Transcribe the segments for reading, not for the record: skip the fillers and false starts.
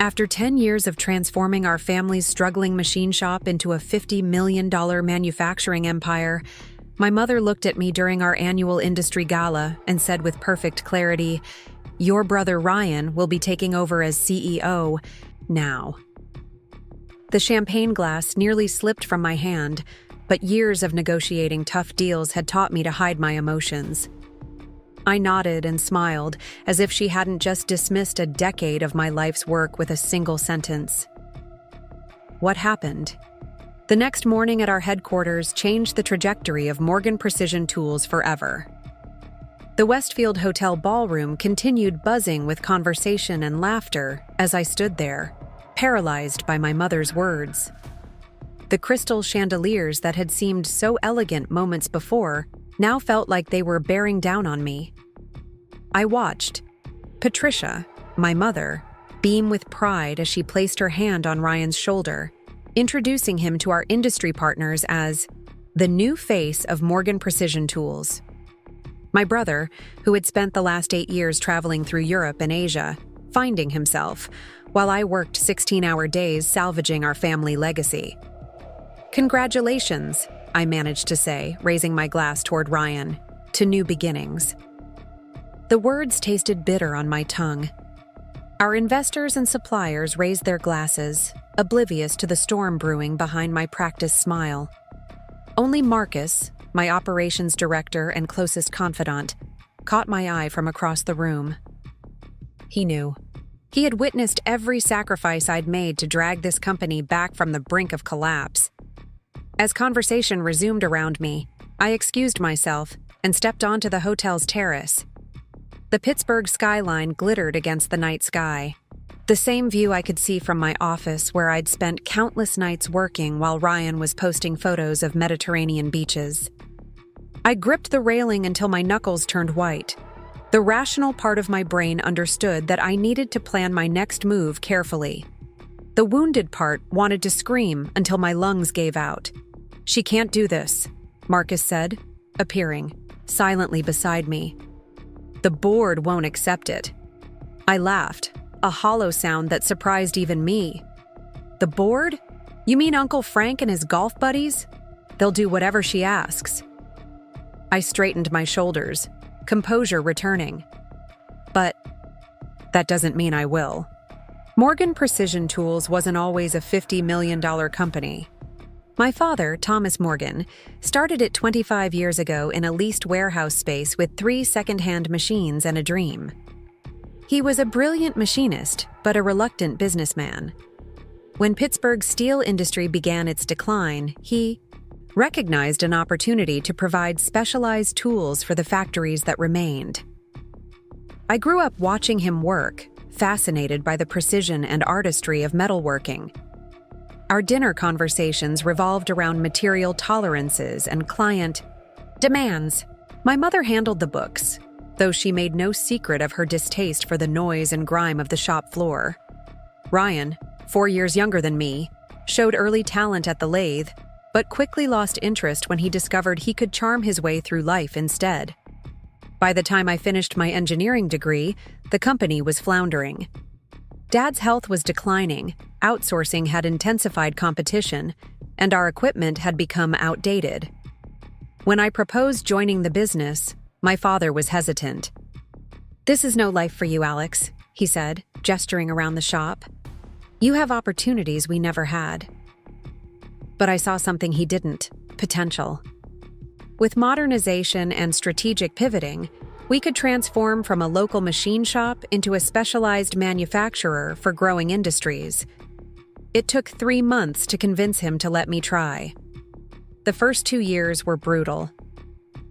After 10 years of transforming our family's struggling machine shop into a $50 million manufacturing empire, my mother looked at me during our annual industry gala and said with perfect clarity, "Your brother Ryan will be taking over as CEO now." The champagne glass nearly slipped from my hand, but years of negotiating tough deals had taught me to hide my emotions. I nodded and smiled, as if she hadn't just dismissed a decade of my life's work with a single sentence. What happened? The next morning at our headquarters changed the trajectory of Morgan Precision Tools forever. The Westfield Hotel ballroom continued buzzing with conversation and laughter as I stood there, paralyzed by my mother's words. The crystal chandeliers that had seemed so elegant moments before now felt like they were bearing down on me. I watched Patricia, my mother, beam with pride as she placed her hand on Ryan's shoulder, introducing him to our industry partners as the new face of Morgan Precision Tools. My brother, who had spent the last 8 years traveling through Europe and Asia, finding himself, while I worked 16-hour days salvaging our family legacy. "Congratulations," I managed to say, raising my glass toward Ryan, "to new beginnings." The words tasted bitter on my tongue. Our investors and suppliers raised their glasses, oblivious to the storm brewing behind my practiced smile. Only Marcus, my operations director and closest confidant, caught my eye from across the room. He knew. He had witnessed every sacrifice I'd made to drag this company back from the brink of collapse. As conversation resumed around me, I excused myself and stepped onto the hotel's terrace. The Pittsburgh skyline glittered against the night sky, the same view I could see from my office where I'd spent countless nights working while Ryan was posting photos of Mediterranean beaches. I gripped the railing until my knuckles turned white. The rational part of my brain understood that I needed to plan my next move carefully. The wounded part wanted to scream until my lungs gave out. "She can't do this," Marcus said, appearing, silently beside me. "The board won't accept it." I laughed, a hollow sound that surprised even me. "The board? You mean Uncle Frank and his golf buddies? They'll do whatever she asks." I straightened my shoulders, composure returning. "But that doesn't mean I will." Morgan Precision Tools wasn't always a $50 million company. My father, Thomas Morgan, started it 25 years ago in a leased warehouse space with 3 second-hand machines and a dream. He was a brilliant machinist, but a reluctant businessman. When Pittsburgh's steel industry began its decline, he recognized an opportunity to provide specialized tools for the factories that remained. I grew up watching him work, fascinated by the precision and artistry of metalworking. Our dinner conversations revolved around material tolerances and client demands. My mother handled the books, though she made no secret of her distaste for the noise and grime of the shop floor. Ryan, 4 years younger than me, showed early talent at the lathe, but quickly lost interest when he discovered he could charm his way through life instead. By the time I finished my engineering degree, the company was floundering. Dad's health was declining, outsourcing had intensified competition, and our equipment had become outdated. When I proposed joining the business, my father was hesitant. "This is no life for you, Alex," he said, gesturing around the shop. "You have opportunities we never had." But I saw something he didn't: potential. With modernization and strategic pivoting, we could transform from a local machine shop into a specialized manufacturer for growing industries. It took 3 months to convince him to let me try. The first 2 years were brutal.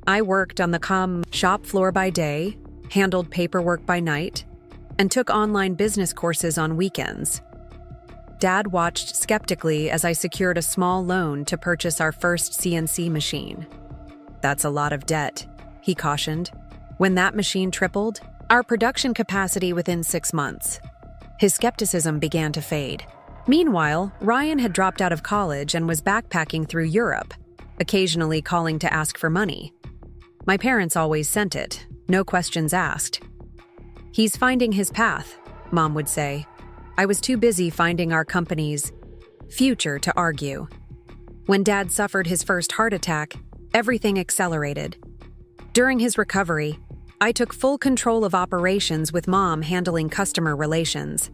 I worked on the shop floor by day, handled paperwork by night, and took online business courses on weekends. Dad watched skeptically as I secured a small loan to purchase our first CNC machine. "That's a lot of debt," he cautioned. "When that machine tripled, our production capacity within 6 months." His skepticism began to fade. Meanwhile, Ryan had dropped out of college and was backpacking through Europe, occasionally calling to ask for money. My parents always sent it, no questions asked. "He's finding his path," Mom would say. I was too busy finding our company's future to argue. When Dad suffered his first heart attack, everything accelerated. During his recovery, I took full control of operations with Mom handling customer relations.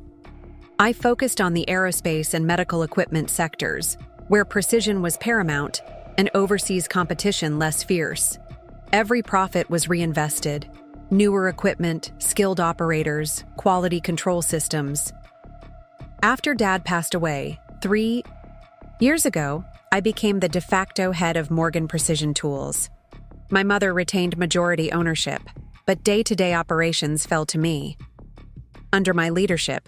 I focused on the aerospace and medical equipment sectors, where precision was paramount and overseas competition less fierce. Every profit was reinvested. Newer equipment, skilled operators, quality control systems. After Dad passed away, 3 years ago, I became the de facto head of Morgan Precision Tools. My mother retained majority ownership, but day-to-day operations fell to me. Under my leadership,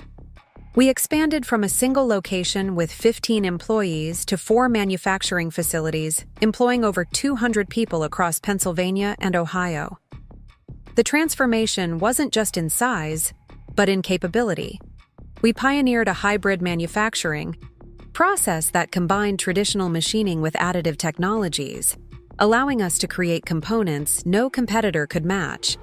we expanded from a single location with 15 employees to 4 manufacturing facilities, employing over 200 people across Pennsylvania and Ohio. The transformation wasn't just in size, but in capability. We pioneered a hybrid manufacturing process that combined traditional machining with additive technologies, allowing us to create components no competitor could match.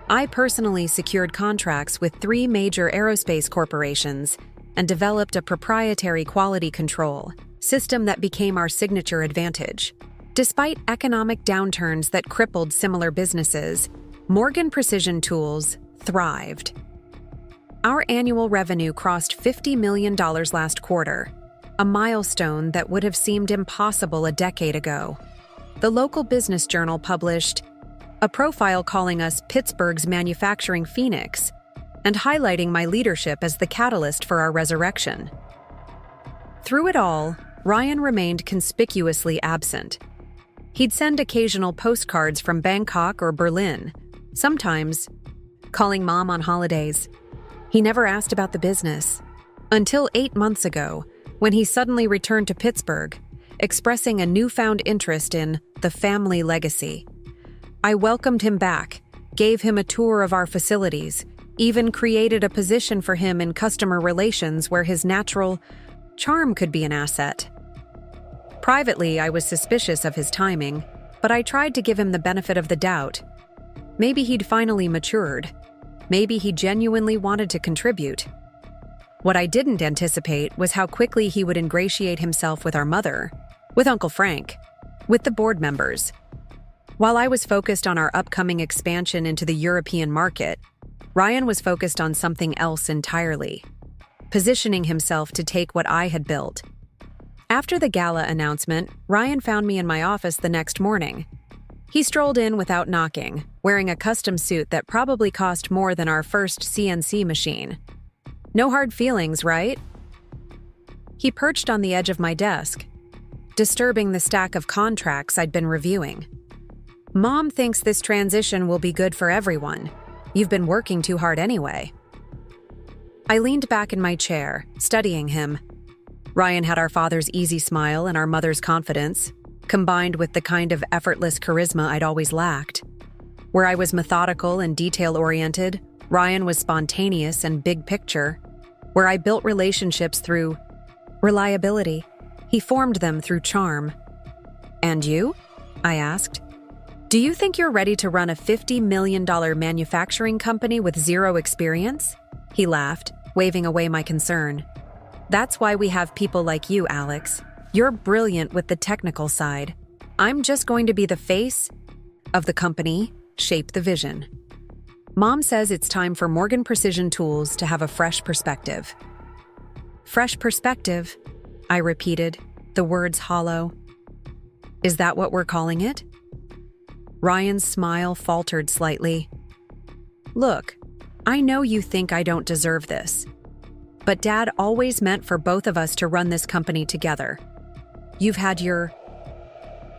I personally secured contracts with 3 major aerospace corporations and developed a proprietary quality control system that became our signature advantage. Despite economic downturns that crippled similar businesses, Morgan Precision Tools thrived. Our annual revenue crossed $50 million last quarter, a milestone that would have seemed impossible a decade ago. The local business journal published a profile calling us Pittsburgh's manufacturing phoenix and highlighting my leadership as the catalyst for our resurrection. Through it all, Ryan remained conspicuously absent. He'd send occasional postcards from Bangkok or Berlin, sometimes calling Mom on holidays. He never asked about the business, until 8 months ago, when he suddenly returned to Pittsburgh, expressing a newfound interest in the family legacy. I welcomed him back, gave him a tour of our facilities, even created a position for him in customer relations where his natural charm could be an asset. Privately, I was suspicious of his timing, but I tried to give him the benefit of the doubt. Maybe he'd finally matured. Maybe he genuinely wanted to contribute. What I didn't anticipate was how quickly he would ingratiate himself with our mother, with Uncle Frank, with the board members. While I was focused on our upcoming expansion into the European market, Ryan was focused on something else entirely, positioning himself to take what I had built. After the gala announcement, Ryan found me in my office the next morning. He strolled in without knocking, wearing a custom suit that probably cost more than our first CNC machine. No hard feelings, right? He perched on the edge of my desk, disturbing the stack of contracts I'd been reviewing. Mom thinks this transition will be good for everyone. You've been working too hard anyway. I leaned back in my chair, studying him. Ryan had our father's easy smile and our mother's confidence, combined with the kind of effortless charisma I'd always lacked. Where I was methodical and detail-oriented, Ryan was spontaneous and big picture. Where I built relationships through reliability, he formed them through charm. And you? I asked. Do you think you're ready to run a $50 million manufacturing company with zero experience? He laughed, waving away my concern. That's why we have people like you, Alex. You're brilliant with the technical side. I'm just going to be the face of the company, shape the vision. Mom says it's time for Morgan Precision Tools to have a fresh perspective. Fresh perspective, I repeated, the words hollow. Is that what we're calling it? Ryan's smile faltered slightly. Look, I know you think I don't deserve this, but Dad always meant for both of us to run this company together. You've had your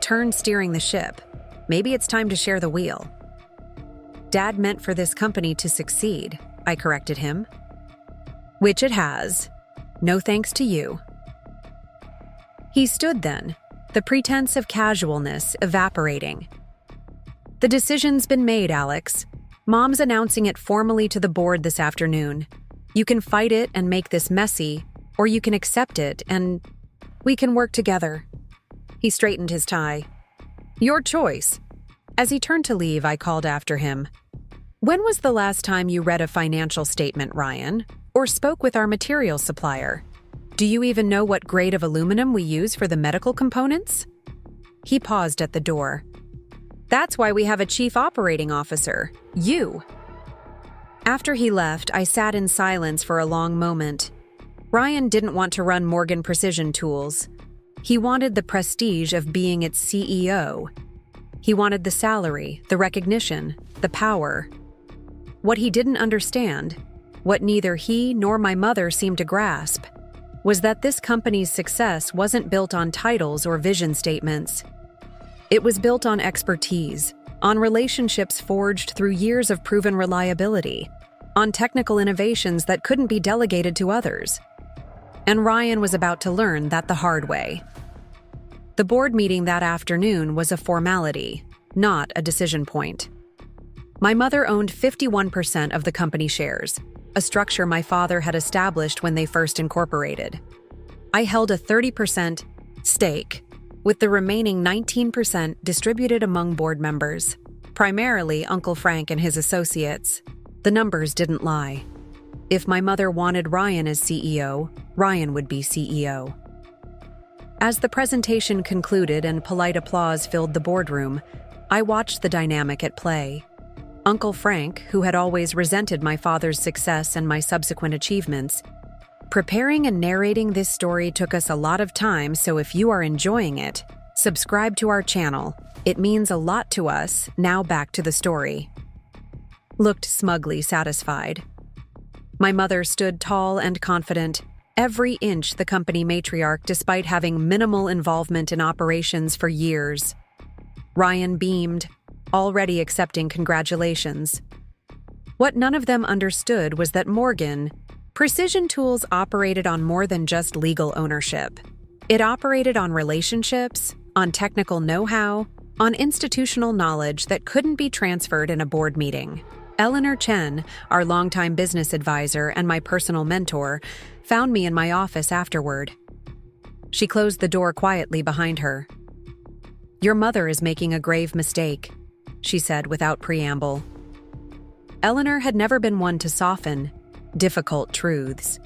turn steering the ship. Maybe it's time to share the wheel. Dad meant for this company to succeed, I corrected him. Which it has. No thanks to you. He stood then, the pretense of casualness evaporating. The decision's been made, Alex. Mom's announcing it formally to the board this afternoon. You can fight it and make this messy, or you can accept it and we can work together. He straightened his tie. Your choice. As he turned to leave, I called after him. When was the last time you read a financial statement, Ryan? Or spoke with our materials supplier? Do you even know what grade of aluminum we use for the medical components? He paused at the door. That's why we have a chief operating officer, you. After he left, I sat in silence for a long moment. Ryan didn't want to run Morgan Precision Tools. He wanted the prestige of being its CEO. He wanted the salary, the recognition, the power. What he didn't understand, what neither he nor my mother seemed to grasp, was that this company's success wasn't built on titles or vision statements. It was built on expertise, on relationships forged through years of proven reliability, on technical innovations that couldn't be delegated to others. And Ryan was about to learn that the hard way. The board meeting that afternoon was a formality, not a decision point. My mother owned 51% of the company shares, a structure my father had established when they first incorporated. I held a 30% stake, with the remaining 19% distributed among board members, primarily Uncle Frank and his associates. The numbers didn't lie. If my mother wanted Ryan as CEO, Ryan would be CEO. As the presentation concluded and polite applause filled the boardroom, I watched the dynamic at play. Uncle Frank, who had always resented my father's success and my subsequent achievements. Preparing and narrating this story took us a lot of time, so if you are enjoying it, subscribe to our channel. It means a lot to us. Now back to the story. Looked smugly satisfied. My mother stood tall and confident, every inch the company matriarch despite having minimal involvement in operations for years. Ryan beamed, already accepting congratulations. What none of them understood was that Morgan Precision Tools operated on more than just legal ownership. It operated on relationships, on technical know-how, on institutional knowledge that couldn't be transferred in a board meeting. Eleanor Chen, our longtime business advisor and my personal mentor, found me in my office afterward. She closed the door quietly behind her. "Your mother is making a grave mistake," she said without preamble. Eleanor had never been one to soften difficult truths.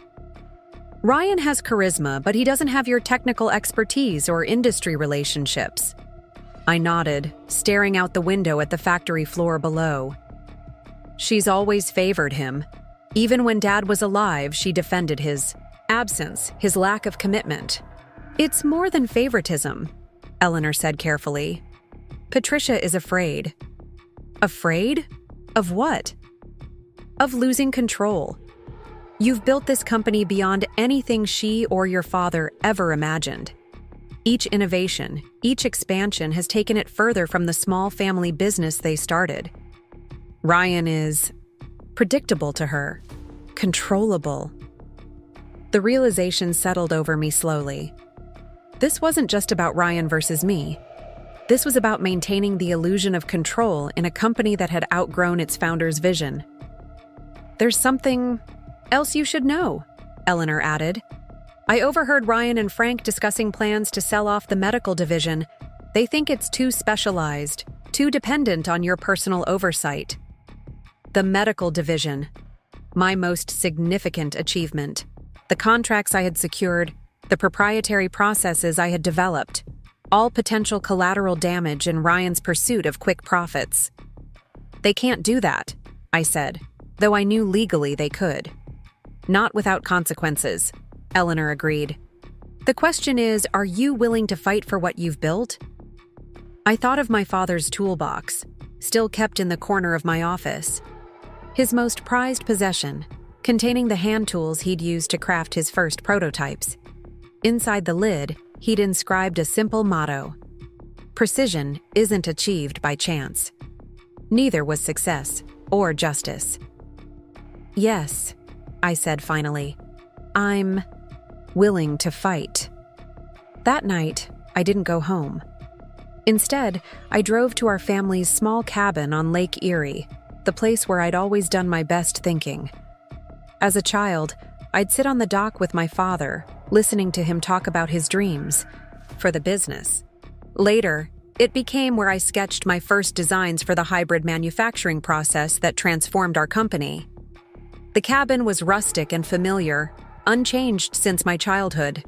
"Ryan has charisma, but he doesn't have your technical expertise or industry relationships." I nodded, staring out the window at the factory floor below. "She's always favored him. Even when Dad was alive, she defended his absence, his lack of commitment." "It's more than favoritism," Eleanor said carefully. "Patricia is afraid." Afraid? Of what? Of losing control. You've built this company beyond anything she or your father ever imagined. Each innovation, each expansion has taken it further from the small family business they started. Ryan is predictable to her, controllable. The realization settled over me slowly. This wasn't just about Ryan versus me. This was about maintaining the illusion of control in a company that had outgrown its founder's vision. "There's something else you should know," Eleanor added. "I overheard Ryan and Frank discussing plans to sell off the medical division. They think it's too specialized, too dependent on your personal oversight." The medical division, my most significant achievement. The contracts I had secured, the proprietary processes I had developed, all potential collateral damage in Ryan's pursuit of quick profits. "They can't do that," I said, though I knew legally they could. "Not without consequences," Eleanor agreed. "The question is, are you willing to fight for what you've built?" I thought of my father's toolbox, still kept in the corner of my office. His most prized possession, containing the hand tools he'd used to craft his first prototypes. Inside the lid, he'd inscribed a simple motto: "Precision isn't achieved by chance." Neither was success or justice. "Yes," I said finally, "I'm willing to fight." That night, I didn't go home. Instead, I drove to our family's small cabin on Lake Erie, the place where I'd always done my best thinking. As a child, I'd sit on the dock with my father, listening to him talk about his dreams for the business. Later, it became where I sketched my first designs for the hybrid manufacturing process that transformed our company. The cabin was rustic and familiar, unchanged since my childhood.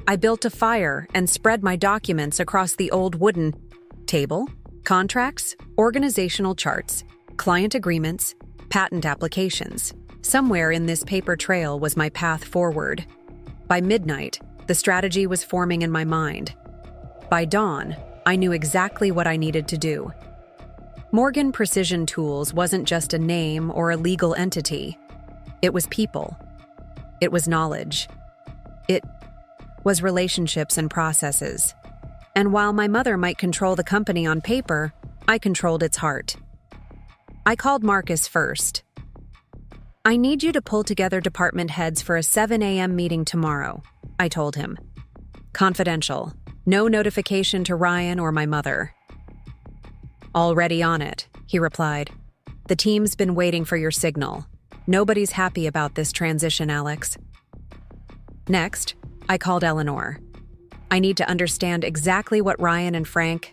I built a fire and spread my documents across the old wooden table, contracts, organizational charts, client agreements, patent applications. Somewhere in this paper trail was my path forward. By midnight, the strategy was forming in my mind. By dawn, I knew exactly what I needed to do. Morgan Precision Tools wasn't just a name or a legal entity. It was people. It was knowledge. It was relationships and processes. And while my mother might control the company on paper, I controlled its heart. I called Marcus first. "I need you to pull together department heads for a 7 a.m. meeting tomorrow," I told him. "Confidential. No notification to Ryan or my mother." "Already on it," he replied. "The team's been waiting for your signal. Nobody's happy about this transition, Alex." Next, I called Eleanor. "I need to understand exactly what Ryan and Frank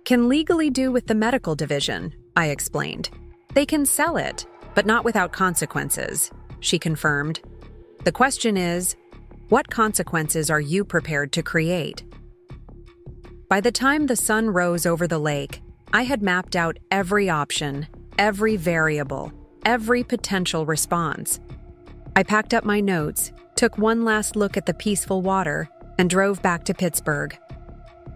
can legally do with the medical division," I explained. "They can sell it, but not without consequences," she confirmed. "The question is, what consequences are you prepared to create?" By the time the sun rose over the lake, I had mapped out every option, every variable, every potential response. I packed up my notes, took one last look at the peaceful water, and drove back to Pittsburgh.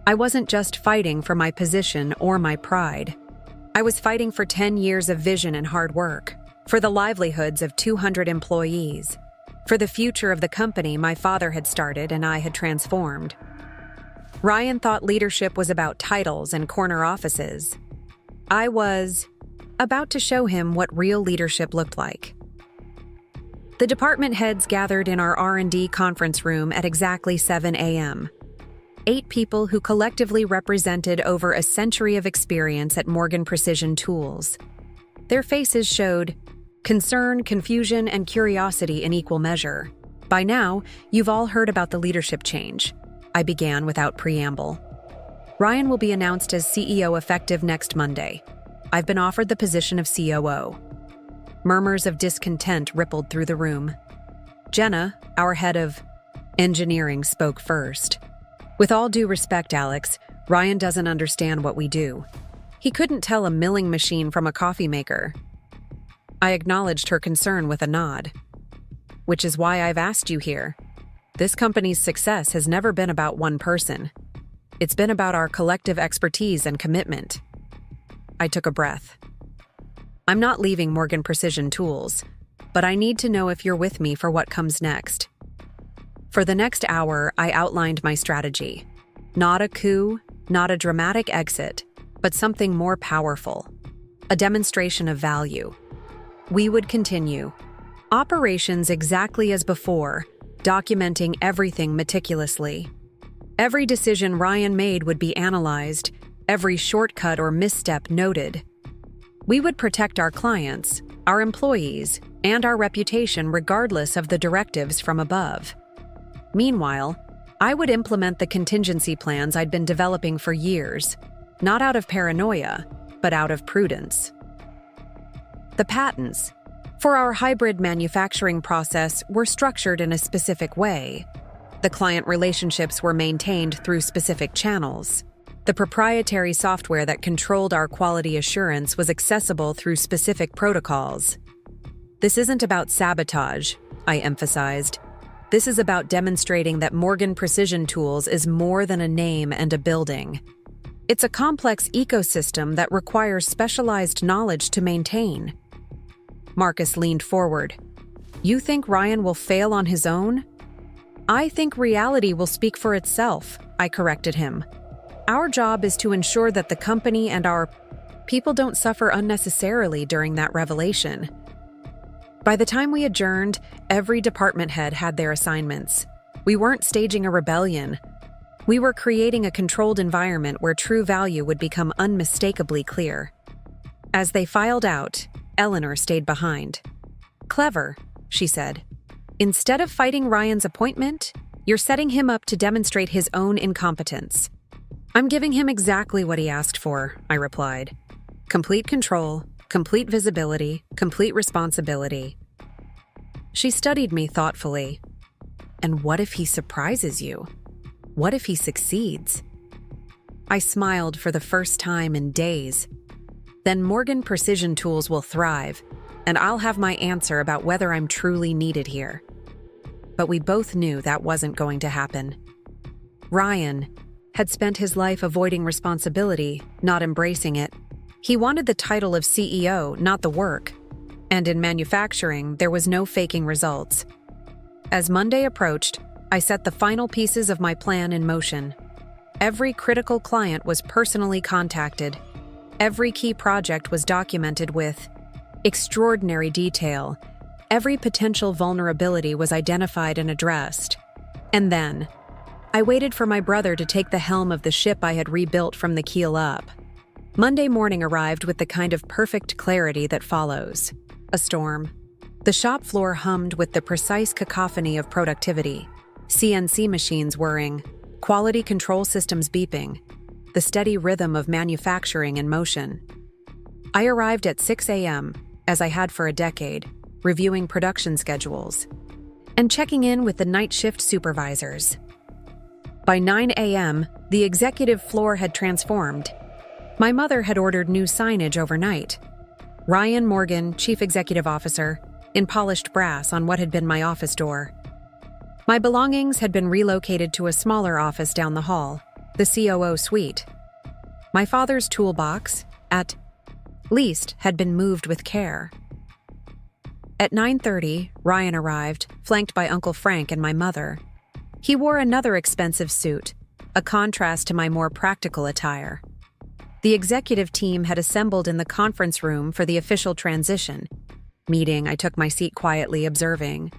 I wasn't just fighting for my position or my pride. I was fighting for 10 years of vision and hard work, for the livelihoods of 200 employees, for the future of the company my father had started and I had transformed. Ryan thought leadership was about titles and corner offices. I was about to show him what real leadership looked like. The department heads gathered in our R&D conference room at exactly 7 a.m. 8 people who collectively represented over a century of experience at Morgan Precision Tools. Their faces showed concern, confusion, and curiosity in equal measure. "By now, you've all heard about the leadership change," I began without preamble. "Ryan will be announced as CEO effective next Monday. I've been offered the position of COO." Murmurs of discontent rippled through the room. Jenna, our head of engineering, spoke first. "With all due respect, Alex, Ryan doesn't understand what we do. He couldn't tell a milling machine from a coffee maker." I acknowledged her concern with a nod. "Which is why I've asked you here. This company's success has never been about one person. It's been about our collective expertise and commitment." I took a breath. "I'm not leaving Morgan Precision Tools, but I need to know if you're with me for what comes next." For the next hour, I outlined my strategy. Not a coup, not a dramatic exit, but something more powerful. A demonstration of value. We would continue. Operations exactly as before, documenting everything meticulously. Every decision Ryan made would be analyzed, every shortcut or misstep noted. We would protect our clients, our employees, and our reputation regardless of the directives from above. Meanwhile, I would implement the contingency plans I'd been developing for years, not out of paranoia, but out of prudence. The patents for our hybrid manufacturing process were structured in a specific way. The client relationships were maintained through specific channels. The proprietary software that controlled our quality assurance was accessible through specific protocols. "This isn't about sabotage," I emphasized. "This is about demonstrating that Morgan Precision Tools is more than a name and a building. It's a complex ecosystem that requires specialized knowledge to maintain." Marcus leaned forward. "You think Ryan will fail on his own?" "I think reality will speak for itself," I corrected him. "Our job is to ensure that the company and our people don't suffer unnecessarily during that revelation." By the time we adjourned, every department head had their assignments. We weren't staging a rebellion. We were creating a controlled environment where true value would become unmistakably clear. As they filed out, Eleanor stayed behind. "Clever," she said. "Instead of fighting Ryan's appointment, you're setting him up to demonstrate his own incompetence." "I'm giving him exactly what he asked for," I replied. "Complete control, complete visibility, complete responsibility." She studied me thoughtfully. And what if he surprises you? What if he succeeds? I smiled for the first time in days. Then Morgan Precision Tools will thrive, and I'll have my answer about whether I'm truly needed here. But we both knew that wasn't going to happen. Ryan had spent his life avoiding responsibility, not embracing it. He wanted the title of CEO, not the work. And in manufacturing, there was no faking results. As Monday approached, I set the final pieces of my plan in motion. Every critical client was personally contacted. Every key project was documented with extraordinary detail. Every potential vulnerability was identified and addressed. And then, I waited for my brother to take the helm of the ship I had rebuilt from the keel up. Monday morning arrived with the kind of perfect clarity that follows. A storm. The shop floor hummed with the precise cacophony of productivity. CNC machines whirring, quality control systems beeping, the steady rhythm of manufacturing in motion. I arrived at 6 a.m., as I had for a decade, reviewing production schedules, and checking in with the night shift supervisors. By 9 a.m., the executive floor had transformed. My mother had ordered new signage overnight. Ryan Morgan, Chief Executive Officer, in polished brass on what had been my office door. My belongings had been relocated to a smaller office down the hall, the COO suite. My father's toolbox, at least, had been moved with care. At 9:30, Ryan arrived, flanked by Uncle Frank and my mother. He wore another expensive suit, a contrast to my more practical attire. The executive team had assembled in the conference room for the official transition. Meeting, I took my seat quietly, observing.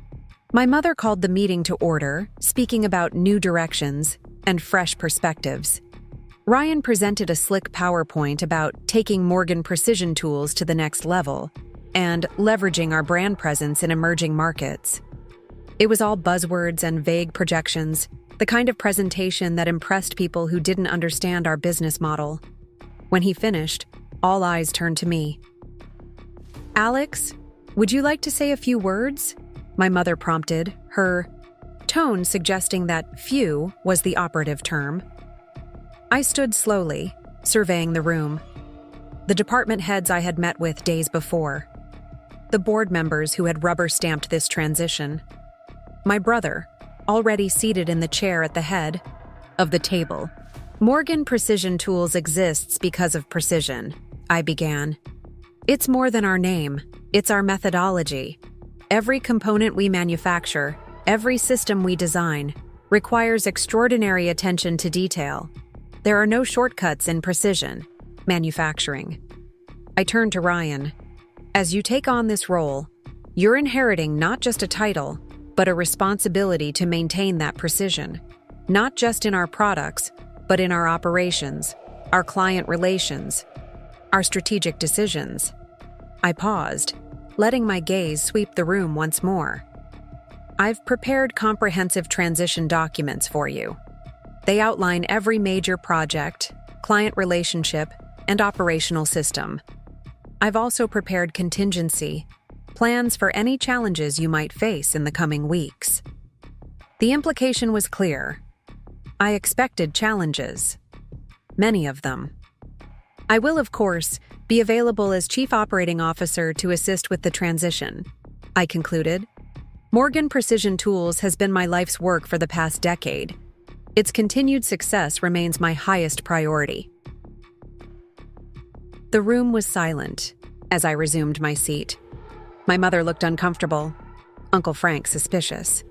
My mother called the meeting to order, speaking about new directions and fresh perspectives. Ryan presented a slick PowerPoint about taking Morgan Precision Tools to the next level and leveraging our brand presence in emerging markets. It was all buzzwords and vague projections, the kind of presentation that impressed people who didn't understand our business model. When he finished, all eyes turned to me. "Alex, would you like to say a few words?" My mother prompted, her tone suggesting that few was the operative term. I stood slowly, surveying the room. The department heads I had met with days before. The board members who had rubber-stamped this transition. My brother, already seated in the chair at the head of the table. "Morgan Precision Tools exists because of precision," I began. "It's more than our name. It's our methodology. Every component we manufacture, every system we design, requires extraordinary attention to detail. There are no shortcuts in precision manufacturing." I turned to Ryan. "As you take on this role, you're inheriting not just a title, but a responsibility to maintain that precision, not just in our products, but in our operations, our client relations, our strategic decisions." I paused, letting my gaze sweep the room once more. "I've prepared comprehensive transition documents for you. They outline every major project, client relationship, and operational system. I've also prepared contingency, plans for any challenges you might face in the coming weeks." The implication was clear. I expected challenges. Many of them. "I will, of course, be available as Chief Operating Officer to assist with the transition," I concluded. "Morgan Precision Tools has been my life's work for the past decade. Its continued success remains my highest priority." The room was silent as I resumed my seat. My mother looked uncomfortable, Uncle Frank suspicious.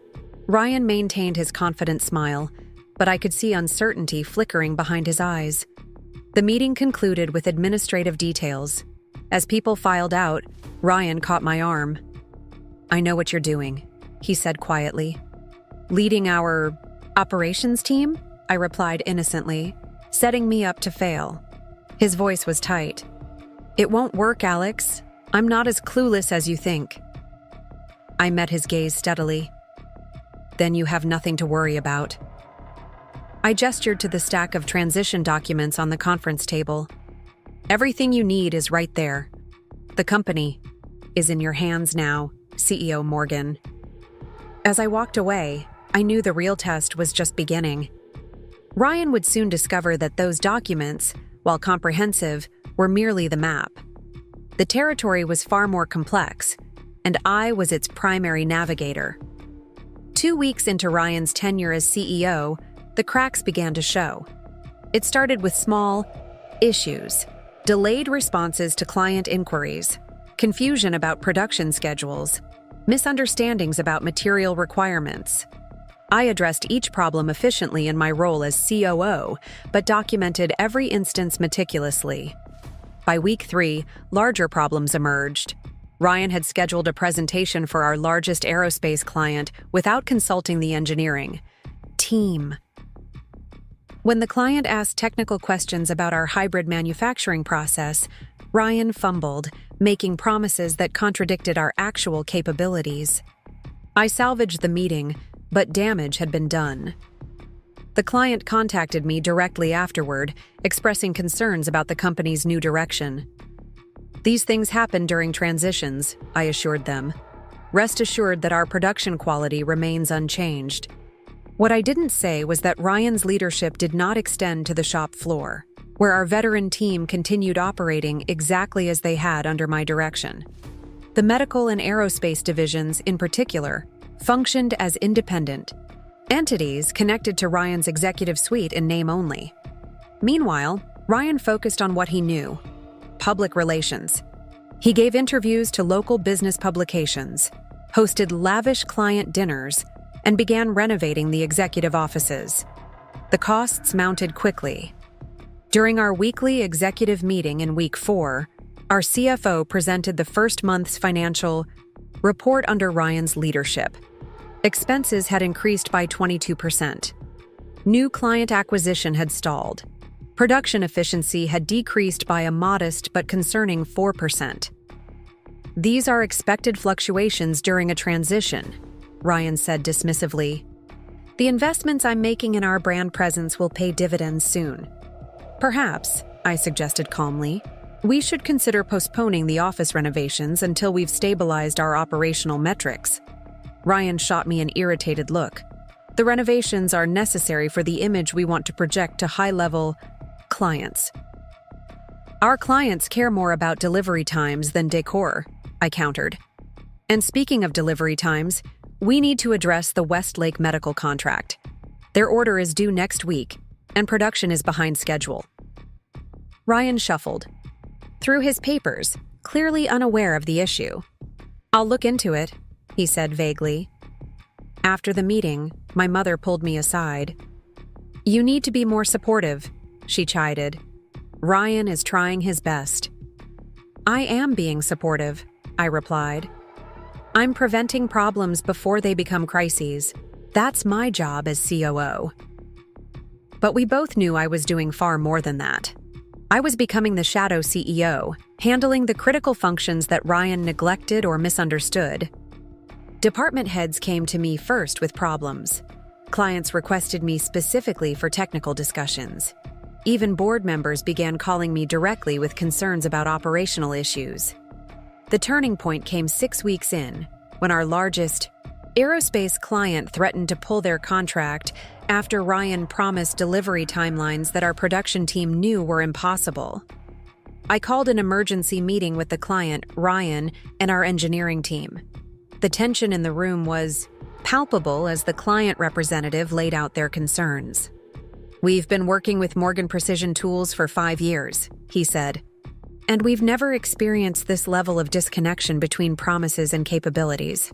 Ryan maintained his confident smile, but I could see uncertainty flickering behind his eyes. The meeting concluded with administrative details. As people filed out, Ryan caught my arm. "I know what you're doing," he said quietly. "Leading our operations team?" I replied innocently, "setting me up to fail." His voice was tight. "It won't work, Alex. I'm not as clueless as you think." I met his gaze steadily. "Then you have nothing to worry about." I gestured to the stack of transition documents on the conference table. "Everything you need is right there. The company is in your hands now, CEO Morgan." As I walked away, I knew the real test was just beginning. Ryan would soon discover that those documents, while comprehensive, were merely the map. The territory was far more complex, and I was its primary navigator. 2 weeks into Ryan's tenure as CEO, the cracks began to show. It started with small issues, delayed responses to client inquiries, confusion about production schedules, misunderstandings about material requirements. I addressed each problem efficiently in my role as COO, but documented every instance meticulously. By week 3, larger problems emerged. Ryan had scheduled a presentation for our largest aerospace client without consulting the engineering team. When the client asked technical questions about our hybrid manufacturing process, Ryan fumbled, making promises that contradicted our actual capabilities. I salvaged the meeting, but damage had been done. The client contacted me directly afterward, expressing concerns about the company's new direction. These things happen during transitions, I assured them. Rest assured that our production quality remains unchanged. What I didn't say was that Ryan's leadership did not extend to the shop floor, where our veteran team continued operating exactly as they had under my direction. The medical and aerospace divisions, in particular, functioned as independent entities connected to Ryan's executive suite in name only. Meanwhile, Ryan focused on what he knew: public relations. He gave interviews to local business publications, hosted lavish client dinners, and began renovating the executive offices. The costs mounted quickly. During our weekly executive meeting in week 4, our CFO presented the first month's financial report under Ryan's leadership. Expenses had increased by 22%. New client acquisition had stalled. Production efficiency had decreased by a modest but concerning 4%. These are expected fluctuations during a transition, Ryan said dismissively. The investments I'm making in our brand presence will pay dividends soon. Perhaps, I suggested calmly, we should consider postponing the office renovations until we've stabilized our operational metrics. Ryan shot me an irritated look. The renovations are necessary for the image we want to project to high-level clients. Our clients care more about delivery times than decor, I countered. And speaking of delivery times, we need to address the Westlake medical contract. Their order is due next week, and production is behind schedule. Ryan shuffled through his papers, clearly unaware of the issue. I'll look into it, he said vaguely. After the meeting, my mother pulled me aside. You need to be more supportive, she chided. Ryan is trying his best. I am being supportive, I replied. I'm preventing problems before they become crises. That's my job as COO. But we both knew I was doing far more than that. I was becoming the shadow CEO, handling the critical functions that Ryan neglected or misunderstood. Department heads came to me first with problems. Clients requested me specifically for technical discussions. Even board members began calling me directly with concerns about operational issues. The turning point came 6 weeks in, when our largest aerospace client threatened to pull their contract after Ryan promised delivery timelines that our production team knew were impossible. I called an emergency meeting with the client, Ryan, and our engineering team. The tension in the room was palpable as the client representative laid out their concerns. We've been working with Morgan Precision Tools for 5 years, he said, and we've never experienced this level of disconnection between promises and capabilities.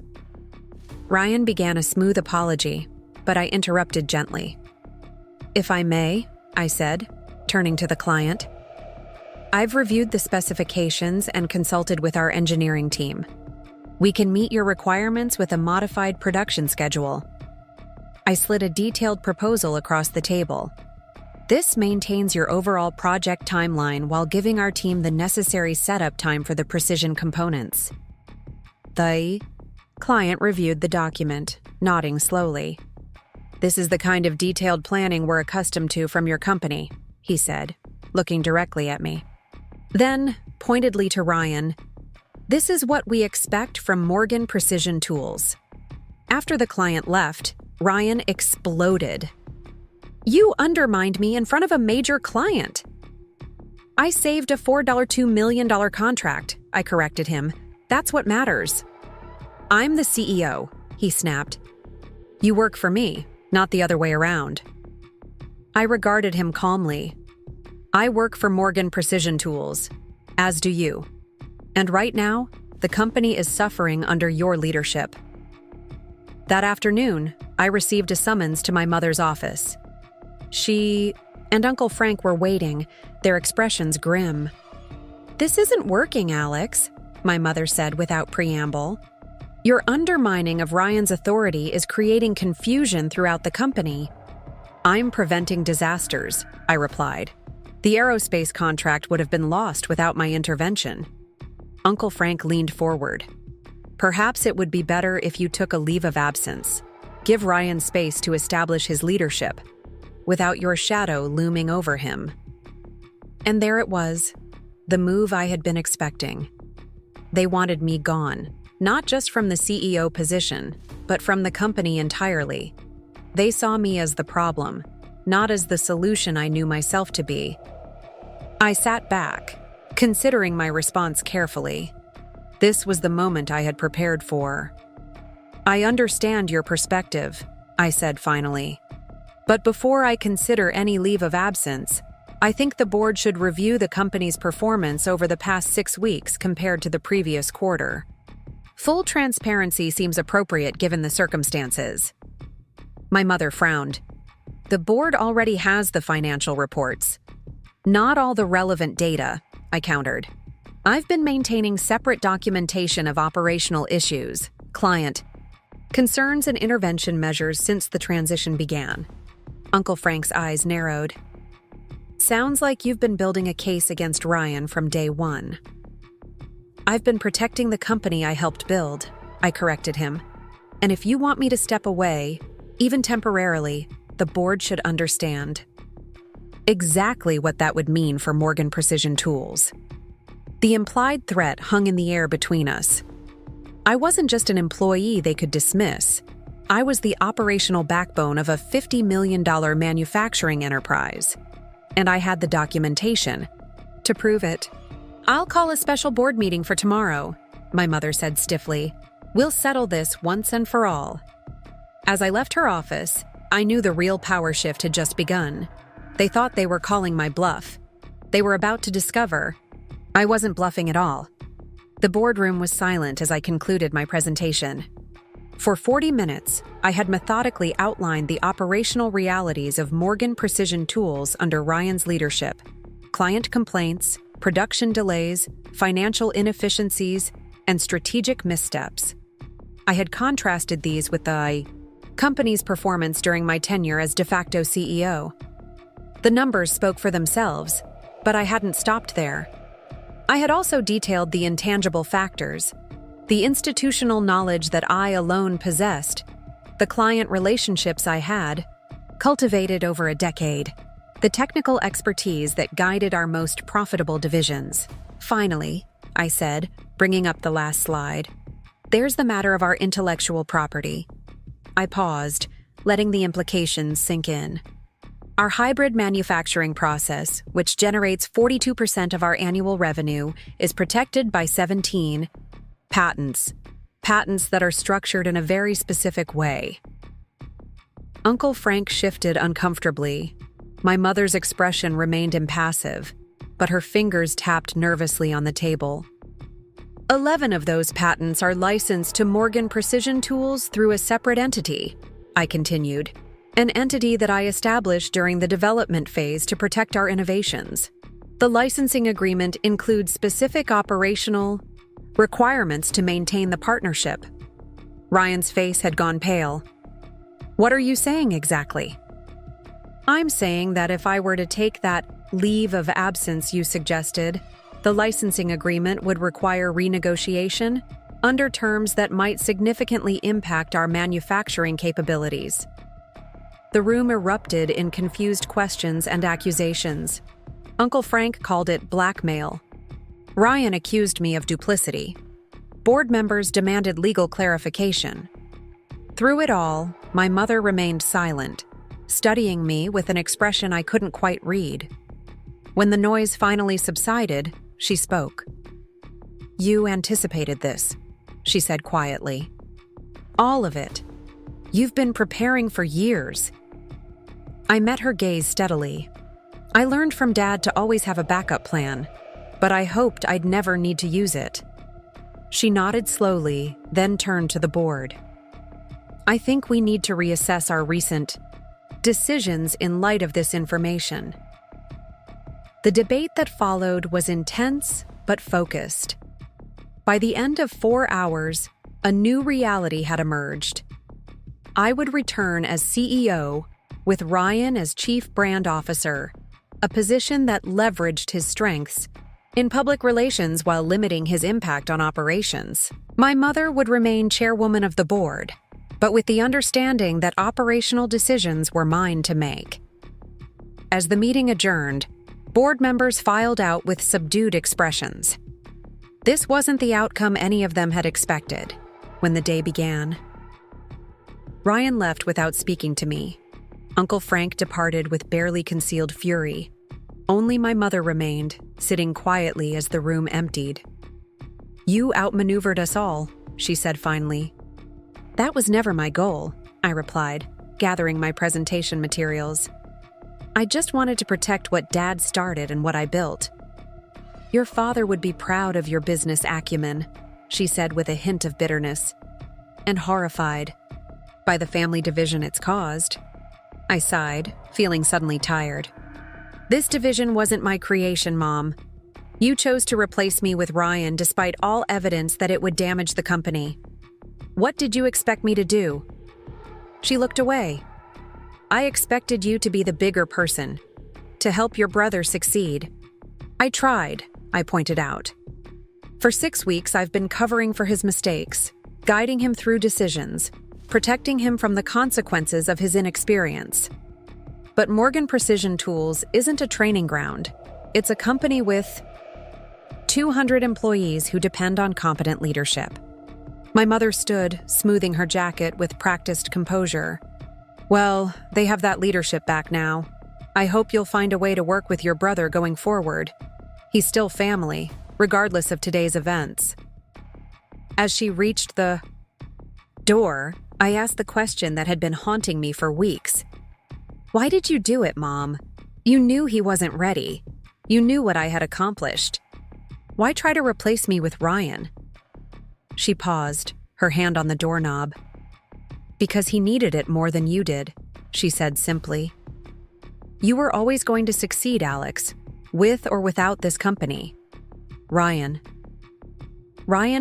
Ryan began a smooth apology, but I interrupted gently. If I may, I said, turning to the client. I've reviewed the specifications and consulted with our engineering team. We can meet your requirements with a modified production schedule. I slid a detailed proposal across the table. This maintains your overall project timeline while giving our team the necessary setup time for the precision components. The client reviewed the document, nodding slowly. This is the kind of detailed planning we're accustomed to from your company, he said, looking directly at me. Then, pointedly to Ryan, this is what we expect from Morgan Precision Tools. After the client left, Ryan exploded. "You undermined me in front of a major client." "I saved a $4.2 million contract," I corrected him. "That's what matters." "I'm the CEO," he snapped. "You work for me, not the other way around." I regarded him calmly. "I work for Morgan Precision Tools, as do you. And right now, the company is suffering under your leadership." That afternoon, I received a summons to my mother's office. She and Uncle Frank were waiting, their expressions grim. "This isn't working, Alex," my mother said without preamble. "Your undermining of Ryan's authority is creating confusion throughout the company." "I'm preventing disasters," I replied. "The aerospace contract would have been lost without my intervention." Uncle Frank leaned forward. "Perhaps it would be better if you took a leave of absence. Give Ryan space to establish his leadership, without your shadow looming over him." And there it was, the move I had been expecting. They wanted me gone, not just from the CEO position, but from the company entirely. They saw me as the problem, not as the solution I knew myself to be. I sat back, considering my response carefully. This was the moment I had prepared for. "I understand your perspective," I said finally. "But before I consider any leave of absence, I think the board should review the company's performance over the past 6 weeks compared to the previous quarter. Full transparency seems appropriate given the circumstances." My mother frowned. "The board already has the financial reports. Not all the relevant data," I countered. "I've been maintaining separate documentation of operational issues, client concerns and intervention measures since the transition began." Uncle Frank's eyes narrowed. "Sounds like you've been building a case against Ryan from day one." "I've been protecting the company I helped build," I corrected him. "And if you want me to step away, even temporarily, the board should understand." Exactly what that would mean for Morgan Precision Tools. The implied threat hung in the air between us. I wasn't just an employee they could dismiss. I was the operational backbone of a $50 million manufacturing enterprise. And I had the documentation to prove it. "I'll call a special board meeting for tomorrow," my mother said stiffly. "We'll settle this once and for all." As I left her office, I knew the real power shift had just begun. They thought they were calling my bluff. They were about to discover I wasn't bluffing at all. The boardroom was silent as I concluded my presentation. For 40 minutes, I had methodically outlined the operational realities of Morgan Precision Tools under Ryan's leadership: client complaints, production delays, financial inefficiencies, and strategic missteps. I had contrasted these with the company's performance during my tenure as de facto CEO. The numbers spoke for themselves, but I hadn't stopped there. I had also detailed the intangible factors, the institutional knowledge that I alone possessed, the client relationships I had cultivated over a decade, the technical expertise that guided our most profitable divisions. "Finally," I said, bringing up the last slide, "there's the matter of our intellectual property." I paused, letting the implications sink in. Our hybrid manufacturing process, which generates 42% of our annual revenue, is protected by 17 patents that are structured in a very specific way. Uncle Frank shifted uncomfortably. My mother's expression remained impassive, but her fingers tapped nervously on the table. 11 of those patents are licensed to Morgan Precision Tools through a separate entity, I continued, an entity that I established during the development phase to protect our innovations. The licensing agreement includes specific operational requirements to maintain the partnership. Ryan's face had gone pale. "What are you saying exactly?" "I'm saying that if I were to take that leave of absence you suggested, the licensing agreement would require renegotiation under terms that might significantly impact our manufacturing capabilities." The room erupted in confused questions and accusations. Uncle Frank called it blackmail. Ryan accused me of duplicity. Board members demanded legal clarification. Through it all, my mother remained silent, studying me with an expression I couldn't quite read. When the noise finally subsided, she spoke. "You anticipated this," she said quietly. "All of it. You've been preparing for years." I met her gaze steadily. I learned from Dad to always have a backup plan, but I hoped I'd never need to use it. She nodded slowly, then turned to the board. "I think we need to reassess our recent decisions in light of this information." The debate that followed was intense but focused. By the end of 4 hours, a new reality had emerged. I would return as CEO, with Ryan as Chief Brand Officer, a position that leveraged his strengths in public relations while limiting his impact on operations. My mother would remain chairwoman of the board, but with the understanding that operational decisions were mine to make. As the meeting adjourned, board members filed out with subdued expressions. This wasn't the outcome any of them had expected when the day began. Ryan left without speaking to me. Uncle Frank departed with barely concealed fury. Only my mother remained, sitting quietly as the room emptied. "You outmaneuvered us all," she said finally. "That was never my goal," I replied, gathering my presentation materials. "I just wanted to protect what Dad started and what I built." "Your father would be proud of your business acumen," she said with a hint of bitterness, "and horrified by the family division it's caused." I sighed, feeling suddenly tired. "This division wasn't my creation, Mom. You chose to replace me with Ryan despite all evidence that it would damage the company. What did you expect me to do?" She looked away. "I expected you to be the bigger person, to help your brother succeed." "I tried," I pointed out. "For 6 weeks, I've been covering for his mistakes, guiding him through decisions, protecting him from the consequences of his inexperience. But Morgan Precision Tools isn't a training ground. It's a company with 200 employees who depend on competent leadership." My mother stood, smoothing her jacket with practiced composure. "Well, they have that leadership back now. I hope you'll find a way to work with your brother going forward. He's still family, regardless of today's events." As she reached the door, I asked the question that had been haunting me for weeks. "Why did you do it, Mom? You knew he wasn't ready. You knew what I had accomplished. Why try to replace me with Ryan?" She paused, her hand on the doorknob. "Because he needed it more than you did," she said simply. "You were always going to succeed, Alex, with or without this company. Ryan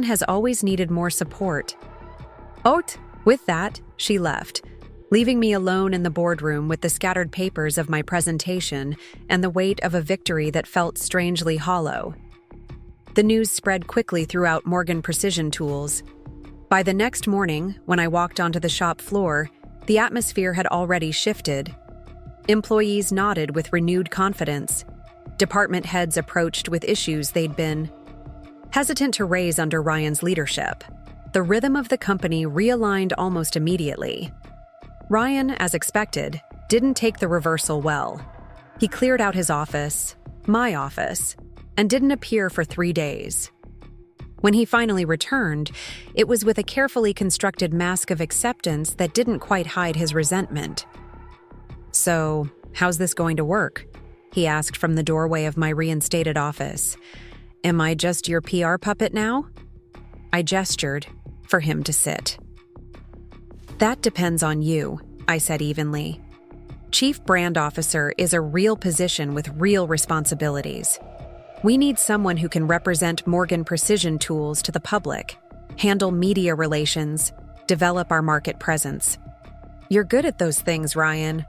has always needed more support." With that, she left, leaving me alone in the boardroom with the scattered papers of my presentation and the weight of a victory that felt strangely hollow. The news spread quickly throughout Morgan Precision Tools. By the next morning, when I walked onto the shop floor, the atmosphere had already shifted. Employees nodded with renewed confidence. Department heads approached with issues they'd been hesitant to raise under Ryan's leadership. The rhythm of the company realigned almost immediately. Ryan, as expected, didn't take the reversal well. He cleared out his office, my office, and didn't appear for 3 days. When he finally returned, it was with a carefully constructed mask of acceptance that didn't quite hide his resentment. "So, how's this going to work?" he asked from the doorway of my reinstated office. "Am I just your PR puppet now?" I gestured for him to sit. "That depends on you," I said evenly. "Chief Brand Officer is a real position with real responsibilities. We need someone who can represent Morgan Precision Tools to the public, handle media relations, develop our market presence." "You're good at those things, Ryan,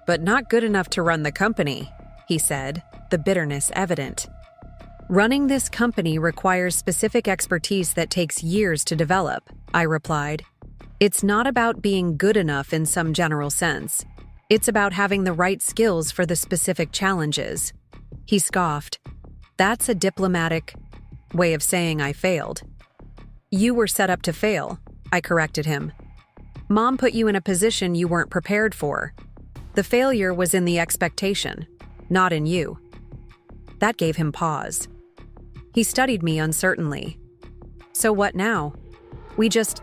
but not good enough to run the company," he said, the bitterness evident. "Running this company requires specific expertise that takes years to develop," I replied. "It's not about being good enough in some general sense. It's about having the right skills for the specific challenges." He scoffed. "That's a diplomatic way of saying I failed." "You were set up to fail," I corrected him. Mom put you in a position you weren't prepared for. The failure was in the expectation, not in you." That gave him pause. He studied me uncertainly. "So what now? We just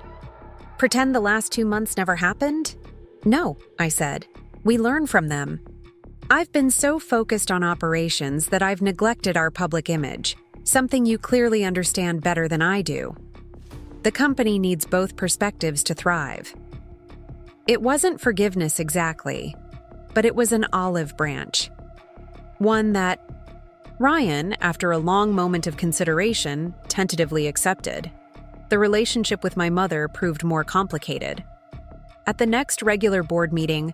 pretend the last 2 months never happened?" "No," I said. "We learn from them. I've been so focused on operations that I've neglected our public image, something you clearly understand better than I do. The company needs both perspectives to thrive." It wasn't forgiveness exactly, but it was an olive branch. One that Ryan, after a long moment of consideration, tentatively accepted. The relationship with my mother proved more complicated. At the next regular board meeting,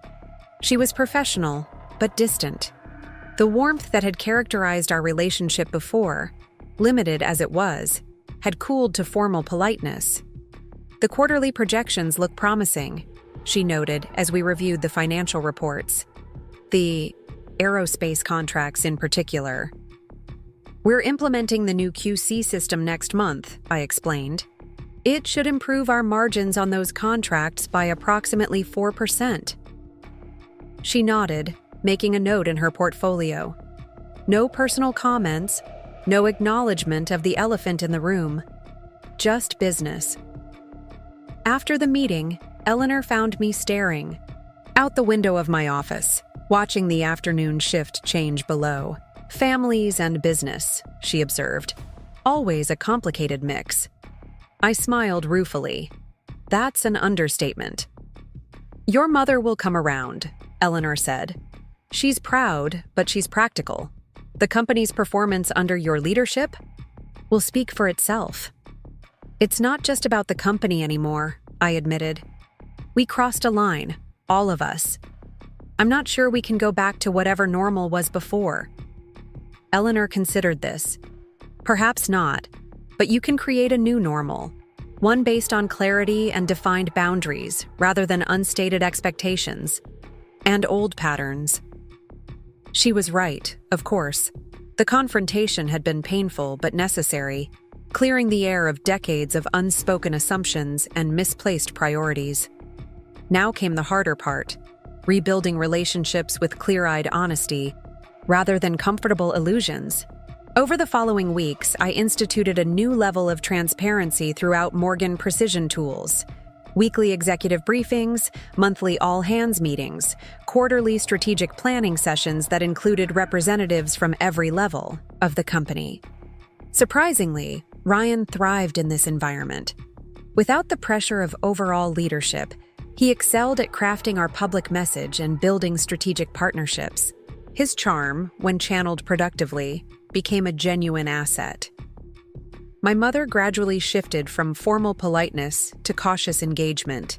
she was professional, but distant. The warmth that had characterized our relationship before, limited as it was, had cooled to formal politeness. "The quarterly projections look promising," she noted as we reviewed the financial reports. The aerospace contracts in particular. "We're implementing the new QC system next month," I explained. "It should improve our margins on those contracts by approximately 4%. She nodded, making a note in her portfolio. No personal comments, no acknowledgement of the elephant in the room. Just business. After the meeting, Eleanor found me staring out the window of my office, watching the afternoon shift change below. "Families and business," she observed. "Always a complicated mix." I smiled ruefully. "That's an understatement." "Your mother will come around," Eleanor said. "She's proud, but she's practical. The company's performance under your leadership will speak for itself." "It's not just about the company anymore," I admitted. "We crossed a line, all of us. I'm not sure we can go back to whatever normal was before." Eleanor considered this. "Perhaps not, but you can create a new normal, one based on clarity and defined boundaries rather than unstated expectations and old patterns." She was right, of course. The confrontation had been painful but necessary, clearing the air of decades of unspoken assumptions and misplaced priorities. Now came the harder part, rebuilding relationships with clear-eyed honesty rather than comfortable illusions. Over the following weeks, I instituted a new level of transparency throughout Morgan Precision Tools. Weekly executive briefings, monthly all-hands meetings, quarterly strategic planning sessions that included representatives from every level of the company. Surprisingly, Ryan thrived in this environment. Without the pressure of overall leadership, he excelled at crafting our public message and building strategic partnerships. His charm, when channeled productively, became a genuine asset. My mother gradually shifted from formal politeness to cautious engagement.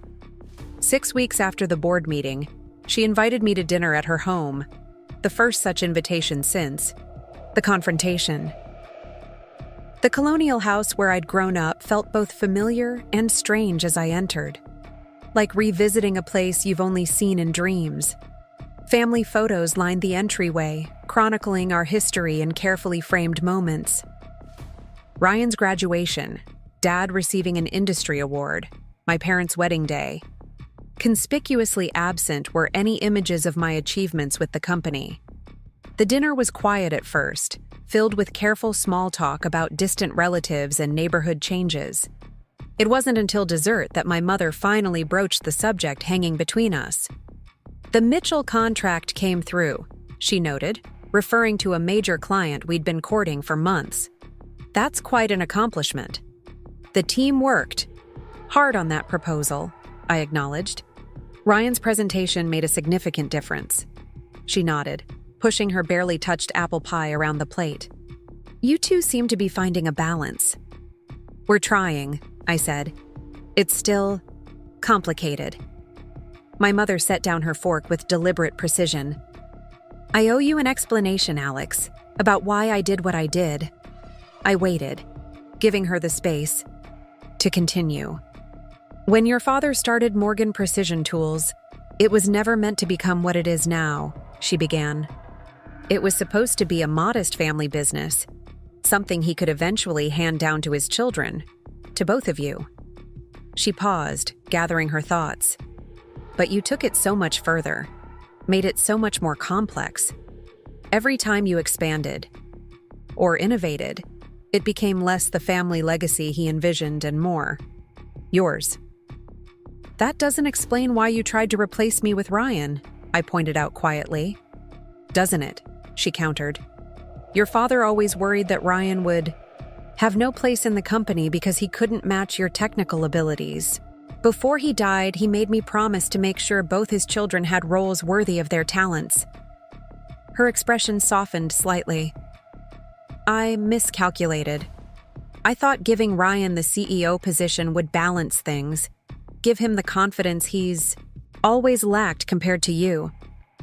6 weeks after the board meeting, she invited me to dinner at her home, the first such invitation since the confrontation. The colonial house where I'd grown up felt both familiar and strange as I entered, like revisiting a place you've only seen in dreams. Family photos lined the entryway, chronicling our history in carefully framed moments. Ryan's graduation, Dad receiving an industry award, my parents' wedding day. Conspicuously absent were any images of my achievements with the company. The dinner was quiet at first, filled with careful small talk about distant relatives and neighborhood changes. It wasn't until dessert that my mother finally broached the subject hanging between us. "The Mitchell contract came through," she noted, referring to a major client we'd been courting for months. "That's quite an accomplishment." "The team worked hard on that proposal," I acknowledged. "Ryan's presentation made a significant difference." She nodded, pushing her barely touched apple pie around the plate. "You two seem to be finding a balance." "We're trying," I said. "It's still complicated." My mother set down her fork with deliberate precision. "I owe you an explanation, Alex, about why I did what I did." I waited, giving her the space to continue. "When your father started Morgan Precision Tools, it was never meant to become what it is now," she began. "It was supposed to be a modest family business, something he could eventually hand down to his children, to both of you." She paused, gathering her thoughts. But you took it so much further, made it so much more complex. Every time you expanded or innovated, it became less the family legacy he envisioned and more yours. That doesn't explain why you tried to replace me with Ryan, I pointed out quietly. Doesn't it? She countered. Your father always worried that Ryan would have no place in the company because he couldn't match your technical abilities. Before he died, he made me promise to make sure both his children had roles worthy of their talents. Her expression softened slightly. I miscalculated. I thought giving Ryan the CEO position would balance things, give him the confidence he's always lacked compared to you.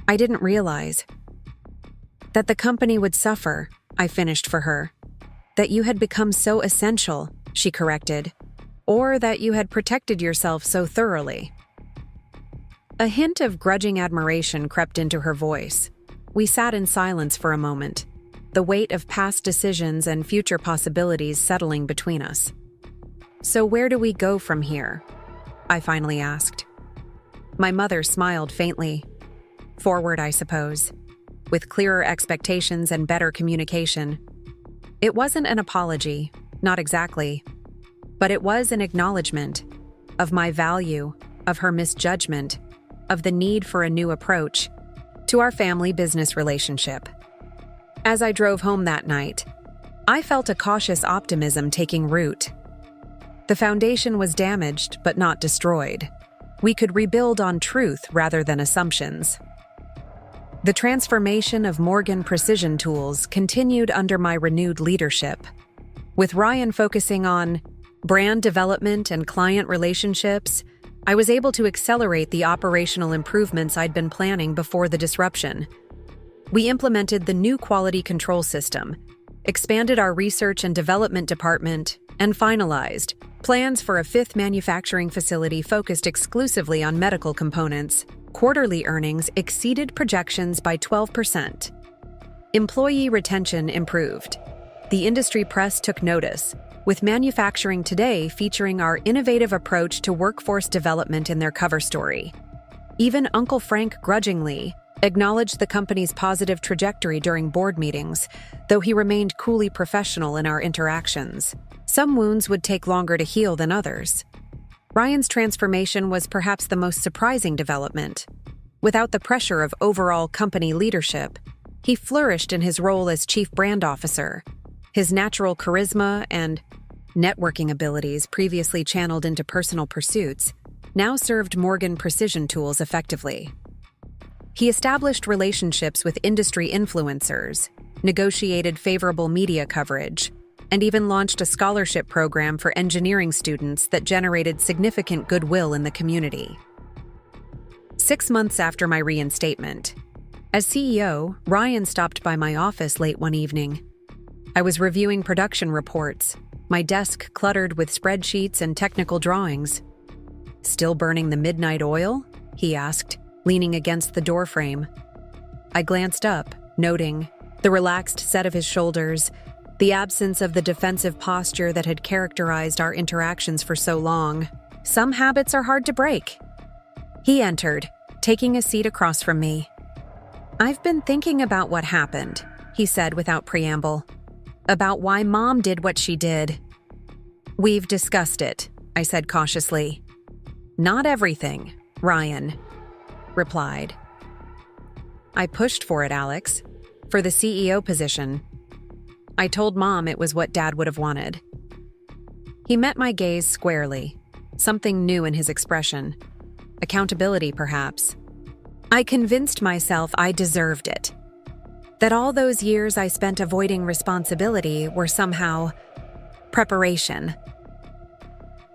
I didn't realize that the company would suffer, I finished for her. That you had become so essential, she corrected, or that you had protected yourself so thoroughly. A hint of grudging admiration crept into her voice. We sat in silence for a moment, the weight of past decisions and future possibilities settling between us. So where do we go from here? I finally asked. My mother smiled faintly. Forward, I suppose, with clearer expectations and better communication. It wasn't an apology, not exactly, but it was an acknowledgement of my value, of her misjudgment, of the need for a new approach to our family business relationship. As I drove home that night, I felt a cautious optimism taking root. The foundation was damaged but not destroyed. We could rebuild on truth rather than assumptions. The transformation of Morgan Precision Tools continued under my renewed leadership, with Ryan focusing on brand development and client relationships. I was able to accelerate the operational improvements I'd been planning before the disruption. We implemented the new quality control system, expanded our research and development department, and finalized plans for a fifth manufacturing facility focused exclusively on medical components. Quarterly earnings exceeded projections by 12%. Employee retention improved. The industry press took notice, with Manufacturing Today featuring our innovative approach to workforce development in their cover story. Even Uncle Frank grudgingly acknowledged the company's positive trajectory during board meetings, though he remained coolly professional in our interactions. Some wounds would take longer to heal than others. Ryan's transformation was perhaps the most surprising development. Without the pressure of overall company leadership, he flourished in his role as Chief Brand Officer. His natural charisma and networking abilities, previously channeled into personal pursuits, now served Morgan Precision Tools effectively. He established relationships with industry influencers, negotiated favorable media coverage, and even launched a scholarship program for engineering students that generated significant goodwill in the community. 6 months after my reinstatement, as CEO, Ryan stopped by my office late one evening. I was reviewing production reports, my desk cluttered with spreadsheets and technical drawings. "Still burning the midnight oil?" he asked, leaning against the doorframe. I glanced up, noting the relaxed set of his shoulders, the absence of the defensive posture that had characterized our interactions for so long. Some habits are hard to break. He entered, taking a seat across from me. "I've been thinking about what happened," he said without preamble. "About why Mom did what she did." "We've discussed it," I said cautiously. "Not everything," Ryan replied. "I pushed for it, Alex, for the CEO position. I told Mom it was what Dad would have wanted." He met my gaze squarely, something new in his expression. Accountability, perhaps. I convinced myself I deserved it. That all those years I spent avoiding responsibility were somehow preparation.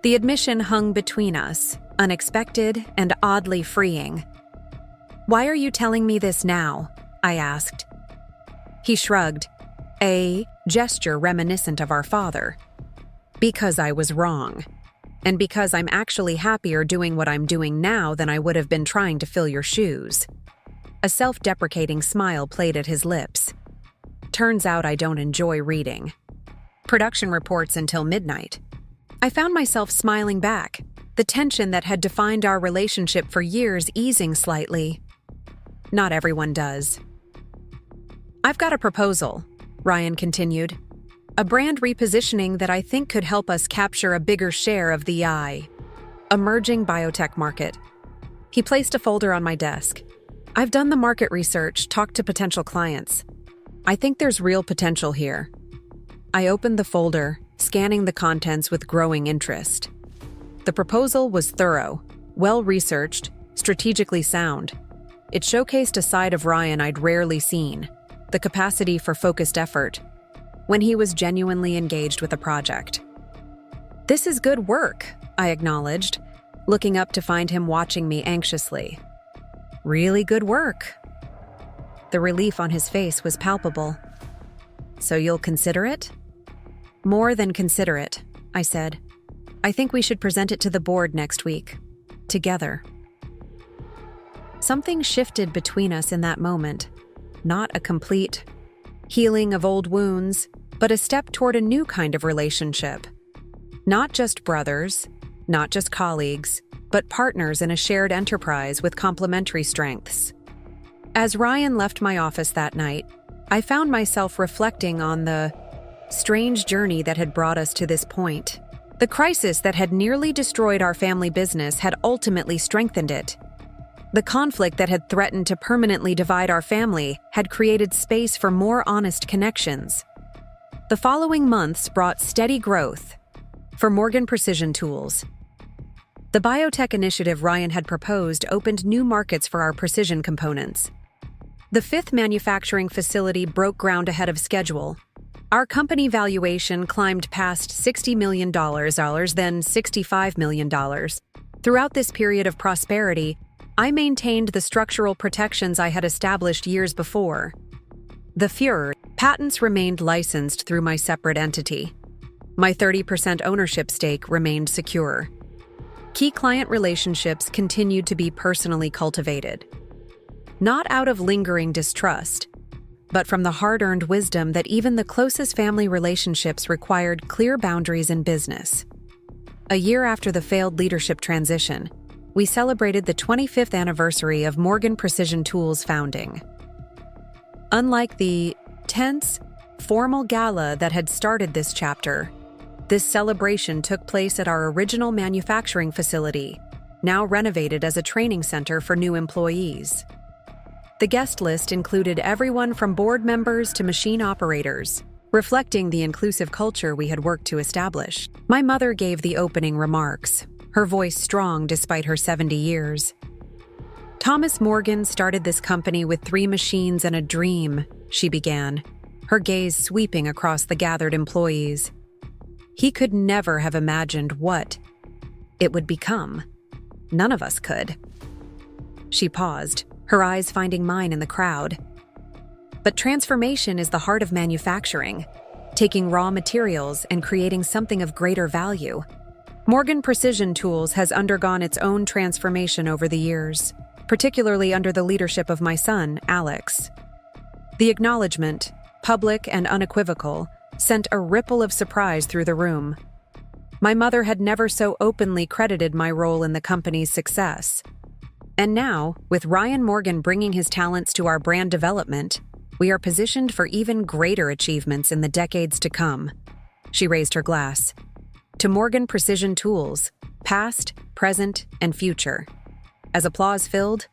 The admission hung between us, unexpected and oddly freeing. "Why are you telling me this now?" I asked. He shrugged, a gesture reminiscent of our father. "Because I was wrong. And because I'm actually happier doing what I'm doing now than I would have been trying to fill your shoes." A self-deprecating smile played at his lips. "Turns out I don't enjoy reading production reports until midnight." I found myself smiling back, the tension that had defined our relationship for years easing slightly. Not everyone does. "I've got a proposal," Ryan continued. "A brand repositioning that I think could help us capture a bigger share of the emerging biotech market." He placed a folder on my desk. "I've done the market research, talked to potential clients. I think there's real potential here." I opened the folder, scanning the contents with growing interest. The proposal was thorough, well-researched, strategically sound. It showcased a side of Ryan I'd rarely seen, the capacity for focused effort, when he was genuinely engaged with a project. "This is good work," I acknowledged, looking up to find him watching me anxiously. "Really good work." The relief on his face was palpable. "So you'll consider it?" "More than consider it," I said. "I think we should present it to the board next week. Together." Something shifted between us in that moment. Not a complete healing of old wounds, but a step toward a new kind of relationship. Not just brothers, not just colleagues, but partners in a shared enterprise with complementary strengths. As Ryan left my office that night, I found myself reflecting on the strange journey that had brought us to this point. The crisis that had nearly destroyed our family business had ultimately strengthened it. The conflict that had threatened to permanently divide our family had created space for more honest connections. The following months brought steady growth for Morgan Precision Tools. The biotech initiative Ryan had proposed opened new markets for our precision components. The fifth manufacturing facility broke ground ahead of schedule. Our company valuation climbed past $60 million, then $65 million. Throughout this period of prosperity, I maintained the structural protections I had established years before. The Führer patents remained licensed through my separate entity. My 30% ownership stake remained secure. Key client relationships continued to be personally cultivated. Not out of lingering distrust, but from the hard-earned wisdom that even the closest family relationships required clear boundaries in business. A year after the failed leadership transition, we celebrated the 25th anniversary of Morgan Precision Tools' founding. Unlike the tense, formal gala that had started this chapter, this celebration took place at our original manufacturing facility, now renovated as a training center for new employees. The guest list included everyone from board members to machine operators, reflecting the inclusive culture we had worked to establish. My mother gave the opening remarks, her voice strong despite her 70 years. "Thomas Morgan started this company with 3 machines and a dream," she began, her gaze sweeping across the gathered employees. "He could never have imagined what it would become. None of us could." She paused, her eyes finding mine in the crowd. "But transformation is the heart of manufacturing, taking raw materials and creating something of greater value. Morgan Precision Tools has undergone its own transformation over the years, particularly under the leadership of my son, Alex." The acknowledgement, public and unequivocal, sent a ripple of surprise through the room. My mother had never so openly credited my role in the company's success. And now, with Ryan Morgan bringing his talents to our brand development, we are positioned for even greater achievements in the decades to come. She raised her glass. "To Morgan Precision Tools, past, present, and future." As applause filled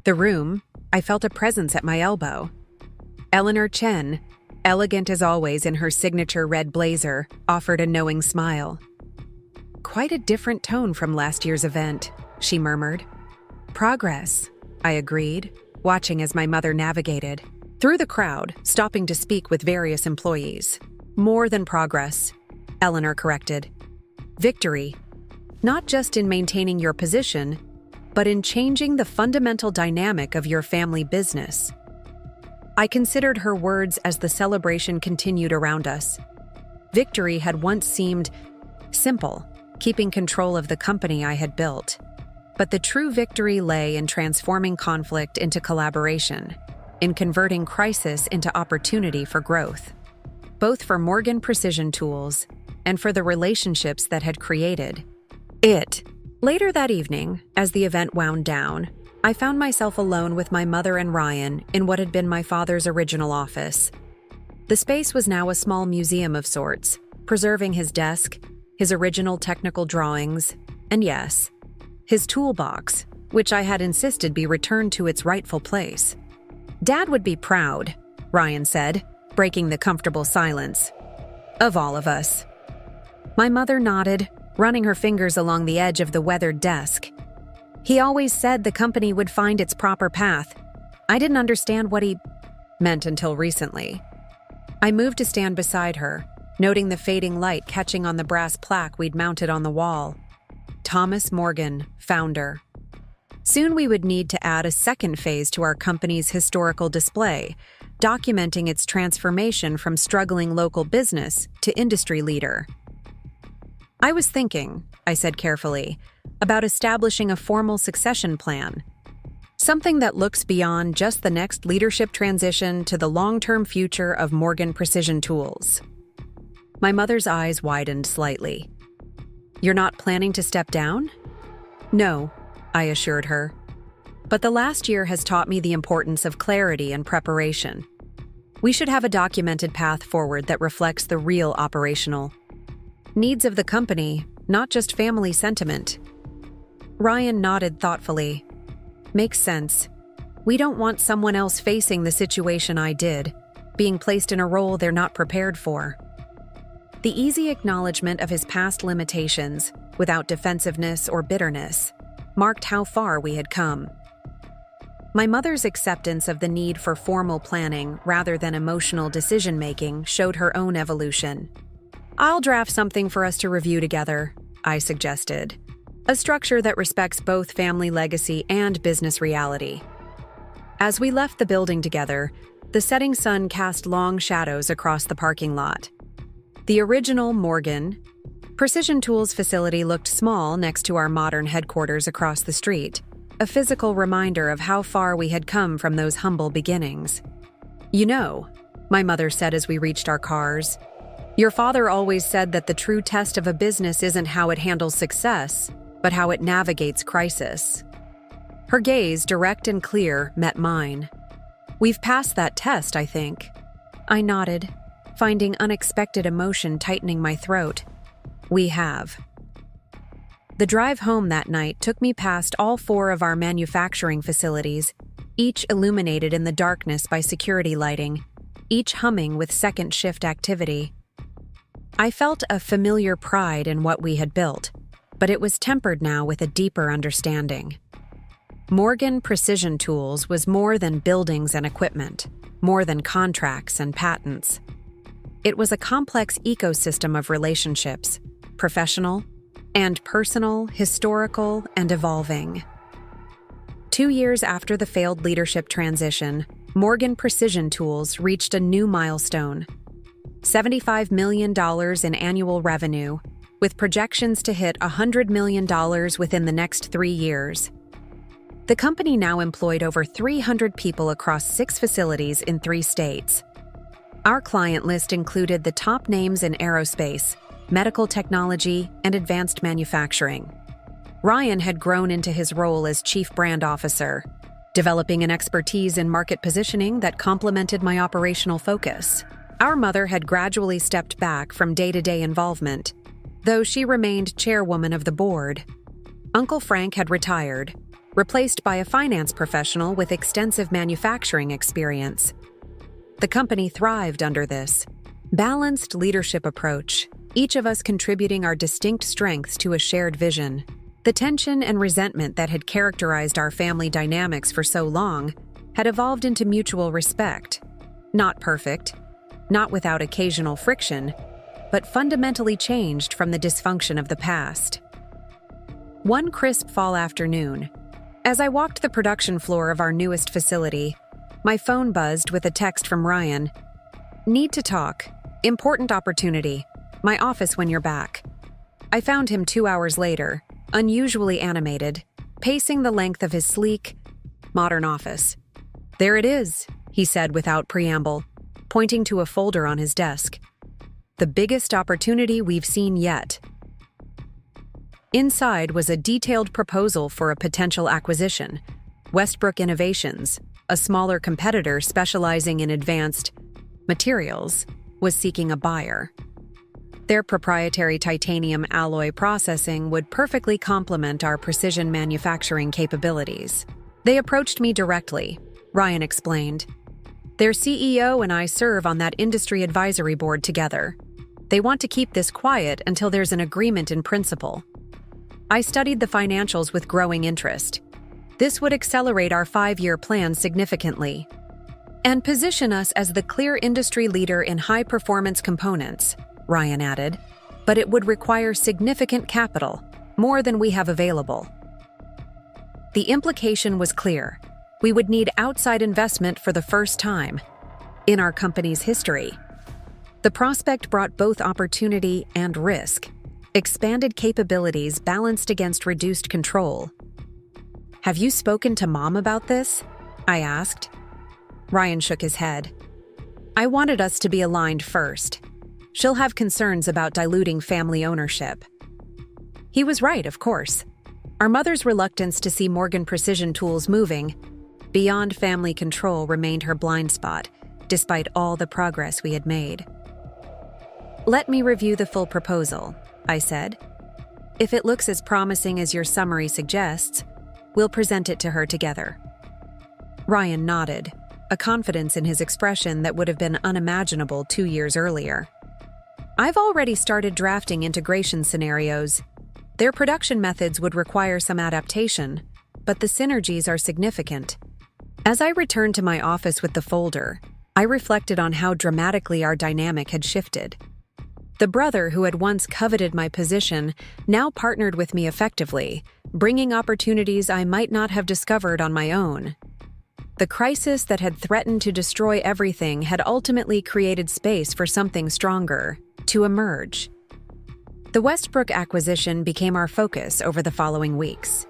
the room, I felt a presence at my elbow. Eleanor Chen, elegant as always in her signature red blazer, offered a knowing smile. "Quite a different tone from last year's event," she murmured. "Progress," I agreed, watching as my mother navigated through the crowd, stopping to speak with various employees. "More than progress," Eleanor corrected. "Victory, not just in maintaining your position, but in changing the fundamental dynamic of your family business." I considered her words as the celebration continued around us. Victory had once seemed simple, keeping control of the company I had built. But the true victory lay in transforming conflict into collaboration, in converting crisis into opportunity for growth, both for Morgan Precision Tools and for the relationships that had created it. Later that evening, as the event wound down, I found myself alone with my mother and Ryan in what had been my father's original office. The space was now a small museum of sorts, preserving his desk, his original technical drawings, and yes, his toolbox, which I had insisted be returned to its rightful place. "Dad would be proud," Ryan said, breaking the comfortable silence. "Of all of us." My mother nodded, running her fingers along the edge of the weathered desk. "He always said the company would find its proper path. I didn't understand what he meant until recently." I moved to stand beside her, noting the fading light catching on the brass plaque we'd mounted on the wall. Thomas Morgan, founder. Soon we would need to add a second phase to our company's historical display, documenting its transformation from struggling local business to industry leader. "I was thinking," I said carefully, "about establishing a formal succession plan. Something that looks beyond just the next leadership transition to the long-term future of Morgan Precision Tools." My mother's eyes widened slightly. "You're not planning to step down?" "No," I assured her. "But the last year has taught me the importance of clarity and preparation. We should have a documented path forward that reflects the real operational needs of the company, not just family sentiment." Ryan nodded thoughtfully. "Makes sense. We don't want someone else facing the situation I did, being placed in a role they're not prepared for." The easy acknowledgement of his past limitations, without defensiveness or bitterness, marked how far we had come. My mother's acceptance of the need for formal planning rather than emotional decision-making showed her own evolution. "I'll draft something for us to review together," I suggested. "A structure that respects both family legacy and business reality." As we left the building together, the setting sun cast long shadows across the parking lot. The original Morgan Precision Tools facility looked small next to our modern headquarters across the street, a physical reminder of how far we had come from those humble beginnings. "You know," my mother said as we reached our cars, "your father always said that the true test of a business isn't how it handles success, but how it navigates crisis." Her gaze, direct and clear, met mine. "We've passed that test, I think." I nodded, finding unexpected emotion tightening my throat. "We have." The drive home that night took me past all 4 of our manufacturing facilities, each illuminated in the darkness by security lighting, each humming with second shift activity. I felt a familiar pride in what we had built, but it was tempered now with a deeper understanding. Morgan Precision Tools was more than buildings and equipment, more than contracts and patents. It was a complex ecosystem of relationships, professional and personal, historical and evolving. 2 years after the failed leadership transition, Morgan Precision Tools reached a new milestone: $75 million in annual revenue, with projections to hit $100 million within the next 3 years. The company now employed over 300 people across 6 facilities in 3 states. Our client list included the top names in aerospace, medical technology, and advanced manufacturing. Ryan had grown into his role as Chief Brand Officer, developing an expertise in market positioning that complemented my operational focus. Our mother had gradually stepped back from day-to-day involvement, though she remained chairwoman of the board. Uncle Frank had retired, replaced by a finance professional with extensive manufacturing experience. The company thrived under this balanced leadership approach, each of us contributing our distinct strengths to a shared vision. The tension and resentment that had characterized our family dynamics for so long had evolved into mutual respect. Not perfect, not without occasional friction, but fundamentally changed from the dysfunction of the past. One crisp fall afternoon, as I walked the production floor of our newest facility, my phone buzzed with a text from Ryan. "Need to talk. Important opportunity. My office when you're back." I found him 2 hours later, unusually animated, pacing the length of his sleek, modern office. "There it is," he said without preamble, pointing to a folder on his desk. "The biggest opportunity we've seen yet." Inside was a detailed proposal for a potential acquisition. Westbrook Innovations, a smaller competitor specializing in advanced materials, was seeking a buyer. Their proprietary titanium alloy processing would perfectly complement our precision manufacturing capabilities. They approached me directly, Ryan explained. Their CEO and I serve on that industry advisory board together. They want to keep this quiet until there's an agreement in principle. I studied the financials with growing interest. This would accelerate our 5-year plan significantly and position us as the clear industry leader in high-performance components, Ryan added, but it would require significant capital, more than we have available. The implication was clear. We would need outside investment for the first time in our company's history. The prospect brought both opportunity and risk, expanded capabilities balanced against reduced control. "Have you spoken to Mom about this?" I asked. Ryan shook his head. "I wanted us to be aligned first. She'll have concerns about diluting family ownership." He was right, of course. Our mother's reluctance to see Morgan Precision Tools moving beyond family control remained her blind spot, despite all the progress we had made. "Let me review the full proposal," I said. "If it looks as promising as your summary suggests, we'll present it to her together." Ryan nodded, a confidence in his expression that would have been unimaginable 2 years earlier. "I've already started drafting integration scenarios. Their production methods would require some adaptation, but the synergies are significant." As I returned to my office with the folder, I reflected on how dramatically our dynamic had shifted. The brother who had once coveted my position now partnered with me effectively, bringing opportunities I might not have discovered on my own. The crisis that had threatened to destroy everything had ultimately created space for something stronger to emerge. The Westbrook acquisition became our focus over the following weeks.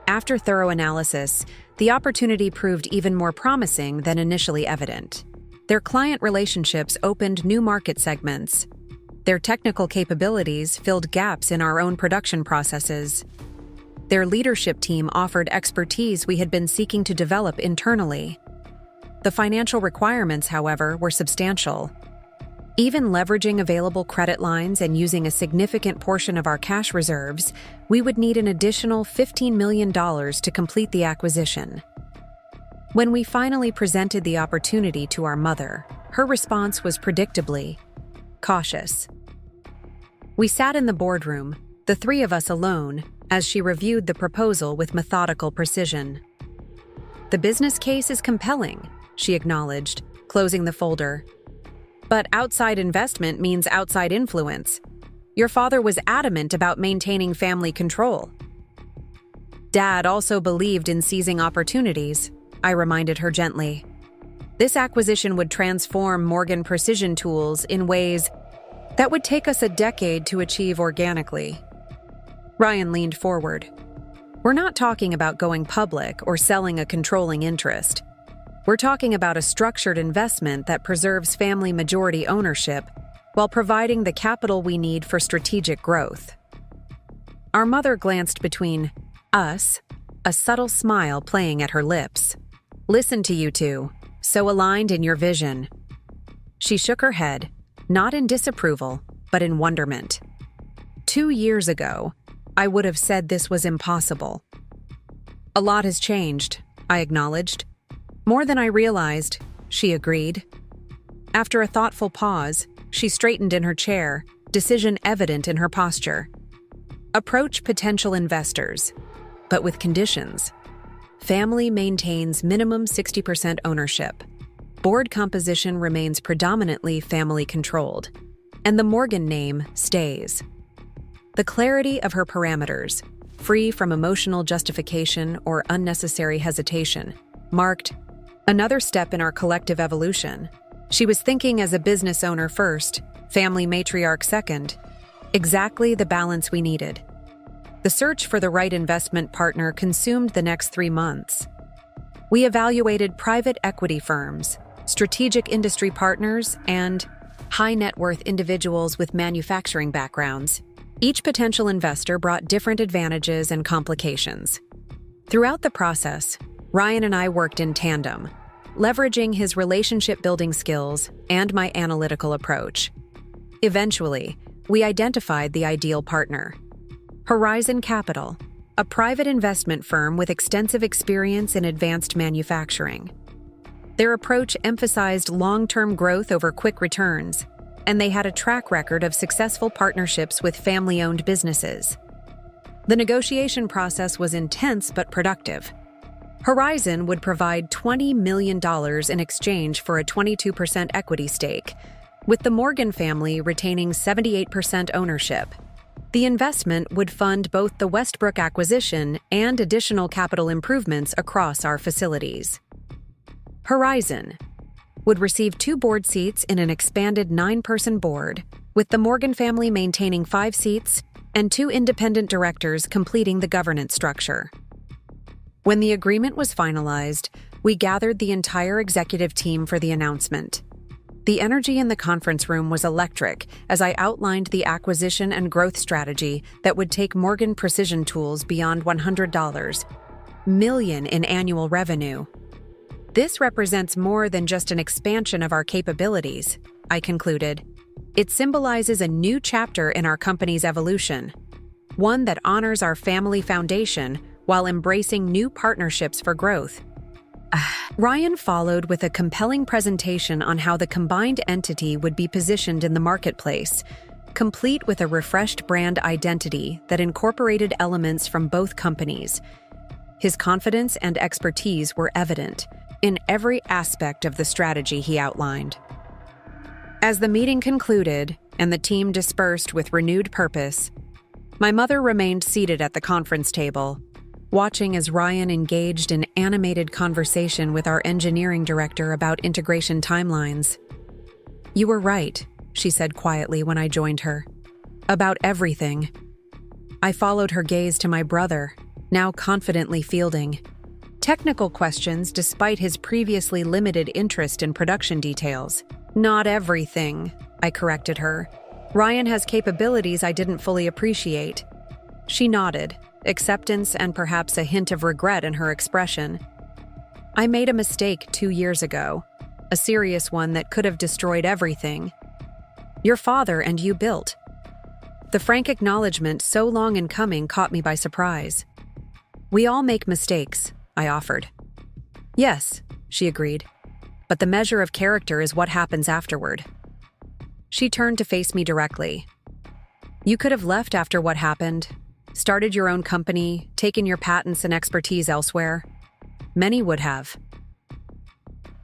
After thorough analysis, the opportunity proved even more promising than initially evident. Their client relationships opened new market segments. Their technical capabilities filled gaps in our own production processes. Their leadership team offered expertise we had been seeking to develop internally. The financial requirements, however, were substantial. Even leveraging available credit lines and using a significant portion of our cash reserves, we would need an additional $15 million to complete the acquisition. When we finally presented the opportunity to our mother, her response was predictably cautious. We sat in the boardroom, the three of us alone, as she reviewed the proposal with methodical precision. "The business case is compelling," she acknowledged, closing the folder. "But outside investment means outside influence. Your father was adamant about maintaining family control." "Dad also believed in seizing opportunities," I reminded her gently. "This acquisition would transform Morgan Precision Tools in ways that would take us a decade to achieve organically." Ryan leaned forward. "We're not talking about going public or selling a controlling interest. We're talking about a structured investment that preserves family majority ownership while providing the capital we need for strategic growth." Our mother glanced between us, a subtle smile playing at her lips. "Listen to you two, so aligned in your vision." She shook her head, not in disapproval, but in wonderment. 2 years ago, I would have said this was impossible. "A lot has changed," I acknowledged. "More than I realized," she agreed. After a thoughtful pause, she straightened in her chair, decision evident in her posture. "Approach potential investors, but with conditions. Family maintains minimum 60% ownership. Board composition remains predominantly family-controlled, and the Morgan name stays." The clarity of her parameters, free from emotional justification or unnecessary hesitation, marked another step in our collective evolution. She was thinking as a business owner first, family matriarch second, exactly the balance we needed. The search for the right investment partner consumed the next 3 months. We evaluated private equity firms, strategic industry partners, and high-net-worth individuals with manufacturing backgrounds. Each potential investor brought different advantages and complications. Throughout the process, Ryan and I worked in tandem, leveraging his relationship-building skills and my analytical approach. Eventually, we identified the ideal partner. Horizon Capital, a private investment firm with extensive experience in advanced manufacturing. Their approach emphasized long-term growth over quick returns, and they had a track record of successful partnerships with family-owned businesses. The negotiation process was intense but productive. Horizon would provide $20 million in exchange for a 22% equity stake, with the Morgan family retaining 78% ownership. The investment would fund both the Westbrook acquisition and additional capital improvements across our facilities. Horizon would receive 2 board seats in an expanded 9-person board, with the Morgan family maintaining 5 seats and 2 independent directors completing the governance structure. When the agreement was finalized, we gathered the entire executive team for the announcement. The energy in the conference room was electric as I outlined the acquisition and growth strategy that would take Morgan Precision Tools beyond $100 million in annual revenue. This represents more than just an expansion of our capabilities, I concluded. It symbolizes a new chapter in our company's evolution, one that honors our family foundation while embracing new partnerships for growth. Ryan followed with a compelling presentation on how the combined entity would be positioned in the marketplace, complete with a refreshed brand identity that incorporated elements from both companies. His confidence and expertise were evident in every aspect of the strategy he outlined. As the meeting concluded and the team dispersed with renewed purpose, my mother remained seated at the conference table, watching as Ryan engaged in animated conversation with our engineering director about integration timelines. "You were right," she said quietly when I joined her. "About everything." I followed her gaze to my brother, now confidently fielding technical questions despite his previously limited interest in production details. "Not everything," I corrected her. "Ryan has capabilities I didn't fully appreciate." She nodded, acceptance and perhaps a hint of regret in her expression. "I made a mistake 2 years ago, a serious one that could have destroyed everything. Your father and you built." The frank acknowledgement so long in coming caught me by surprise. "We all make mistakes," I offered. "Yes," she agreed, "but the measure of character is what happens afterward." She turned to face me directly. "You could have left after what happened, started your own company, taken your patents and expertise elsewhere. Many would have."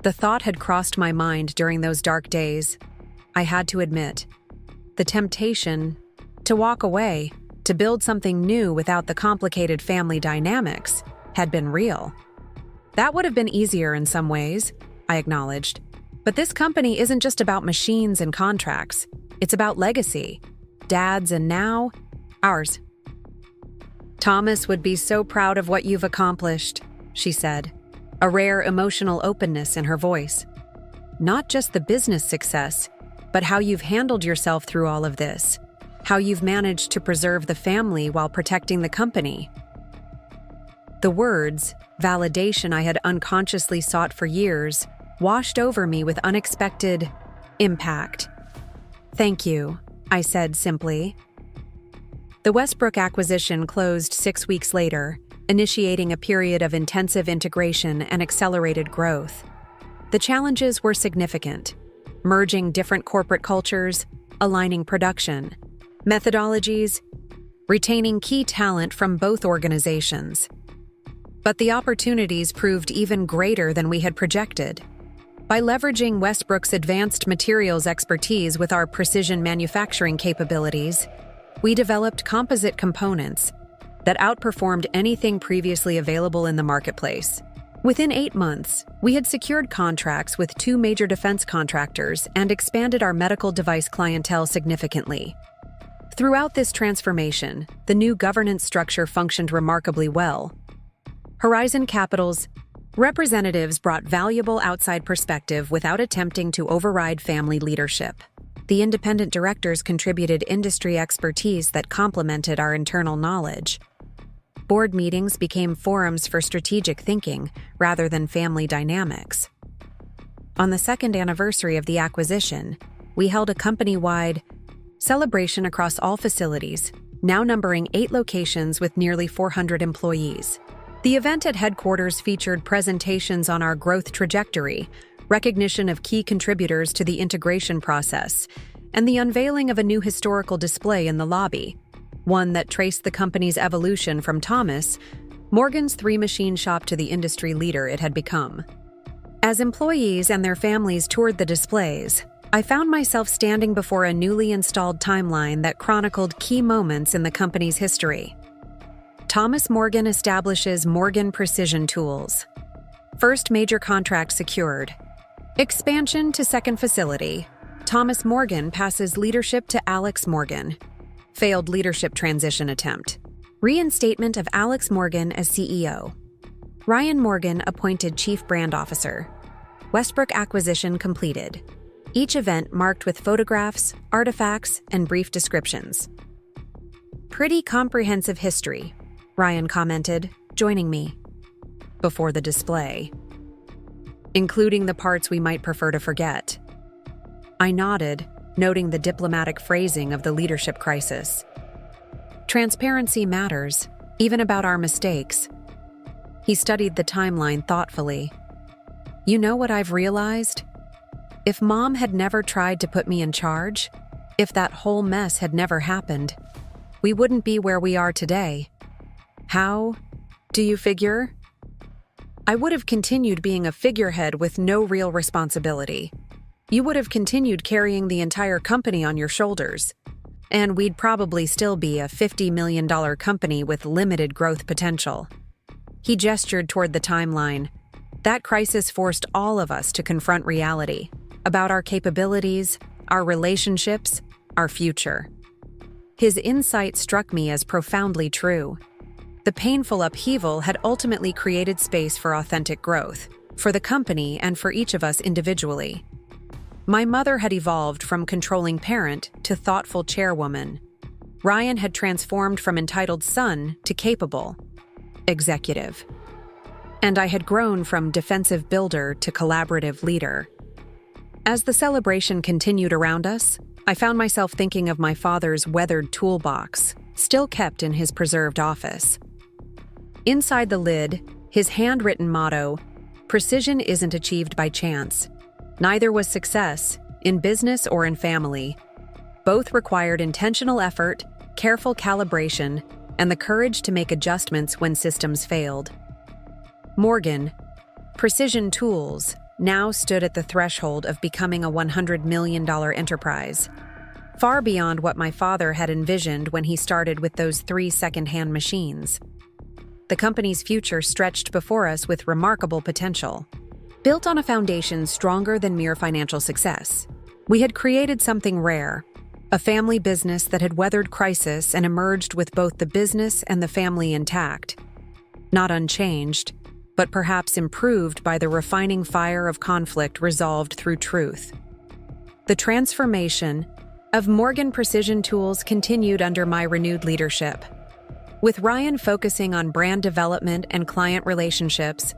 The thought had crossed my mind during those dark days. I had to admit, the temptation to walk away, to build something new without the complicated family dynamics, had been real. That would have been easier in some ways, I acknowledged. But this company isn't just about machines and contracts. It's about legacy. Dad's and now, ours. "Thomas would be so proud of what you've accomplished," she said, a rare emotional openness in her voice. "Not just the business success, but how you've handled yourself through all of this, how you've managed to preserve the family while protecting the company." The words, validation I had unconsciously sought for years, washed over me with unexpected impact. "Thank you," I said simply. The Westbrook acquisition closed 6 weeks later, initiating a period of intensive integration and accelerated growth. The challenges were significant: merging different corporate cultures, aligning production, methodologies, retaining key talent from both organizations. But the opportunities proved even greater than we had projected. By leveraging Westbrook's advanced materials expertise with our precision manufacturing capabilities, we developed composite components that outperformed anything previously available in the marketplace. Within 8 months, we had secured contracts with 2 major defense contractors and expanded our medical device clientele significantly. Throughout this transformation, the new governance structure functioned remarkably well. Horizon Capital's representatives brought valuable outside perspective without attempting to override family leadership. the independent directors contributed industry expertise that complemented our internal knowledge. Board meetings became forums for strategic thinking rather than family dynamics. On the second anniversary of the acquisition, we held a company-wide celebration across all facilities, now numbering 8 locations with nearly 400 employees. The event at headquarters featured presentations on our growth trajectory, recognition of key contributors to the integration process, and the unveiling of a new historical display in the lobby, one that traced the company's evolution from Thomas Morgan's 3-machine shop to the industry leader it had become. As employees and their families toured the displays, I found myself standing before a newly installed timeline that chronicled key moments in the company's history. Thomas Morgan establishes Morgan Precision Tools. First major contract secured. Expansion to second facility. Thomas Morgan passes leadership to Alex Morgan. Failed leadership transition attempt. Reinstatement of Alex Morgan as CEO. Ryan Morgan appointed Chief Brand Officer. Westbrook acquisition completed. Each event marked with photographs, artifacts, and brief descriptions. Pretty comprehensive history, Ryan commented, joining me. Before the display. Including the parts we might prefer to forget. I nodded, noting the diplomatic phrasing of the leadership crisis. Transparency matters, even about our mistakes. He studied the timeline thoughtfully. You know what I've realized? If Mom had never tried to put me in charge, if that whole mess had never happened, we wouldn't be where we are today. How, do you figure? I would have continued being a figurehead with no real responsibility. You would have continued carrying the entire company on your shoulders, and we'd probably still be a $50 million company with limited growth potential. He gestured toward the timeline. That crisis forced all of us to confront reality about our capabilities, our relationships, our future. His insight struck me as profoundly true. The painful upheaval had ultimately created space for authentic growth, for the company and for each of us individually. My mother had evolved from controlling parent to thoughtful chairwoman. Ryan had transformed from entitled son to capable executive. And I had grown from defensive builder to collaborative leader. As the celebration continued around us, I found myself thinking of my father's weathered toolbox, still kept in his preserved office. Inside the lid, his handwritten motto, "Precision isn't achieved by chance. Neither was success, in business or in family. Both required intentional effort, careful calibration, and the courage to make adjustments when systems failed." Morgan, Precision Tools, now stood at the threshold of becoming a $100 million enterprise, far beyond what my father had envisioned when he started with those 3 second-hand machines. The company's future stretched before us with remarkable potential. Built on a foundation stronger than mere financial success, we had created something rare, a family business that had weathered crisis and emerged with both the business and the family intact. Not unchanged, but perhaps improved by the refining fire of conflict resolved through truth. The transformation of Morgan Precision Tools continued under my renewed leadership. With Ryan focusing on brand development and client relationships,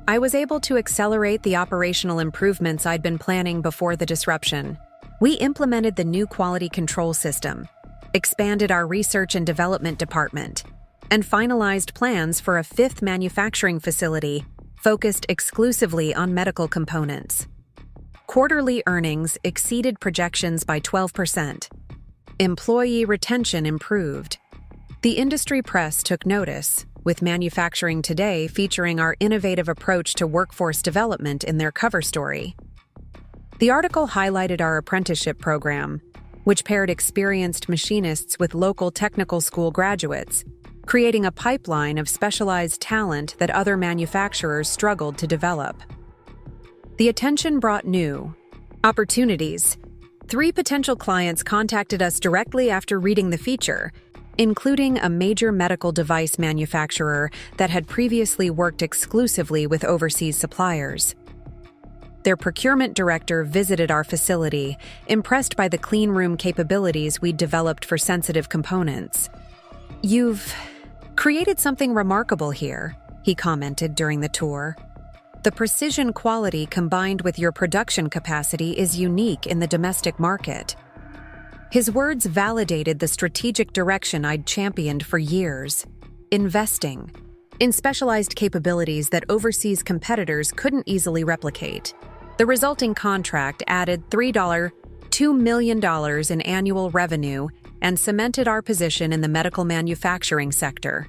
I was able to accelerate the operational improvements I'd been planning before the disruption. We implemented the new quality control system, expanded our research and development department, and finalized plans for a 5th manufacturing facility focused exclusively on medical components. Quarterly earnings exceeded projections by 12%. Employee retention improved. The industry press took notice, with Manufacturing Today featuring our innovative approach to workforce development in their cover story. The article highlighted our apprenticeship program, which paired experienced machinists with local technical school graduates, creating a pipeline of specialized talent that other manufacturers struggled to develop. The attention brought new opportunities. 3 potential clients contacted us directly after reading the feature, including a major medical device manufacturer that had previously worked exclusively with overseas suppliers. Their procurement director visited our facility, impressed by the clean room capabilities we'd developed for sensitive components. "You've created something remarkable here," he commented during the tour. "The precision quality combined with your production capacity is unique in the domestic market." His words validated the strategic direction I'd championed for years: investing in specialized capabilities that overseas competitors couldn't easily replicate. The resulting contract added $2 million in annual revenue and cemented our position in the medical manufacturing sector.